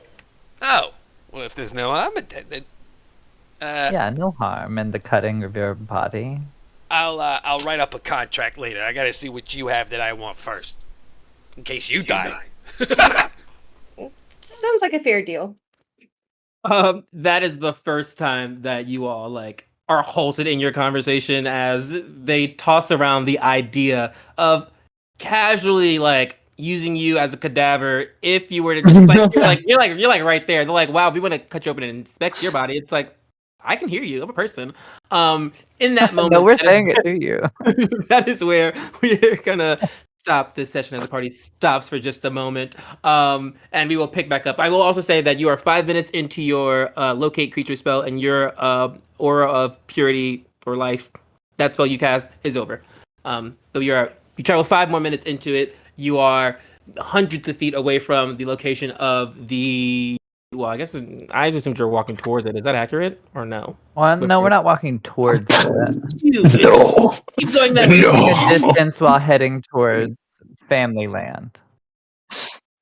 Oh, well, if there's no harm intended, Yeah, no harm in the cutting of your body. I'll write up a contract later. I gotta see what you have that I want first, in case you die. Sounds like a fair deal. that is the first time that you all like are halted in your conversation as they toss around the idea of casually like using you as a cadaver if you were to like you're like right there. They're like, wow, we want to cut you open and inspect your body. It's like I can hear you. I'm a person. In that moment, No, we're saying it to you. that is where we're gonna stop this session as the party stops for just a moment, and we will pick back up. I will also say that you are 5 minutes into your locate creature spell, and your aura of purity or life, that spell you cast, is over. So you travel 5 more minutes into it. You are hundreds of feet away from the location of the. Well, I guess I assumed you're walking towards it. Is that accurate or no? Well, no, we're not walking towards it. No. Keep going that We're keeping a No. distance while heading towards family land.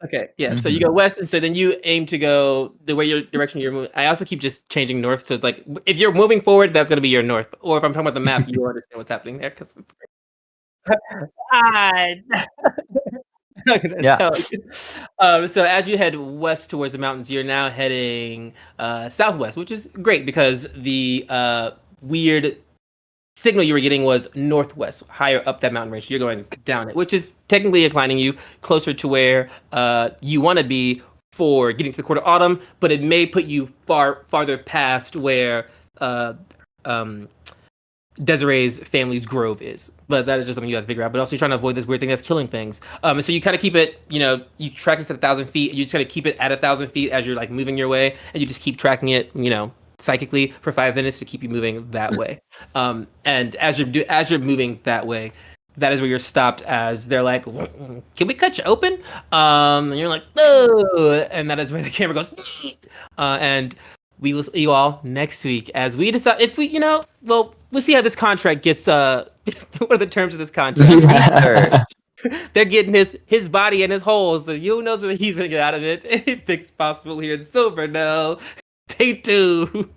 Okay, yeah. So you go west, and so then you aim to go the way your direction you're moving. I also keep just changing north, so it's like if you're moving forward, that's going to be your north. Or if I'm talking about the map, you will understand what's happening there because it's great. I'm not gonna tell you. So as you head west towards the mountains, you're now heading southwest, which is great because the weird signal you were getting was northwest, higher up that mountain range. You're going down it, which is technically inclining you closer to where you want to be for getting to the Court of Autumn, but it may put you farther past where Desiree's family's grove is. But that is just something you have to figure out. But also, you're trying to avoid this weird thing that's killing things. And so you kind of keep it, you track this at 1,000 feet, and you just kind of keep it at 1,000 feet as you're like moving your way, and you just keep tracking it, psychically for 5 minutes to keep you moving that way. And as you're moving that way, that is where you're stopped as they're like, "Can we cut you open?" And you're like, "No!" And that is where the camera goes. And we will see you all next week as we decide if we, we'll see how this contract gets. What are the terms of this contract? They're getting his body and his holes, so who knows whether he's gonna get out of it. Anything's possible here in Silver now. Stay tuned.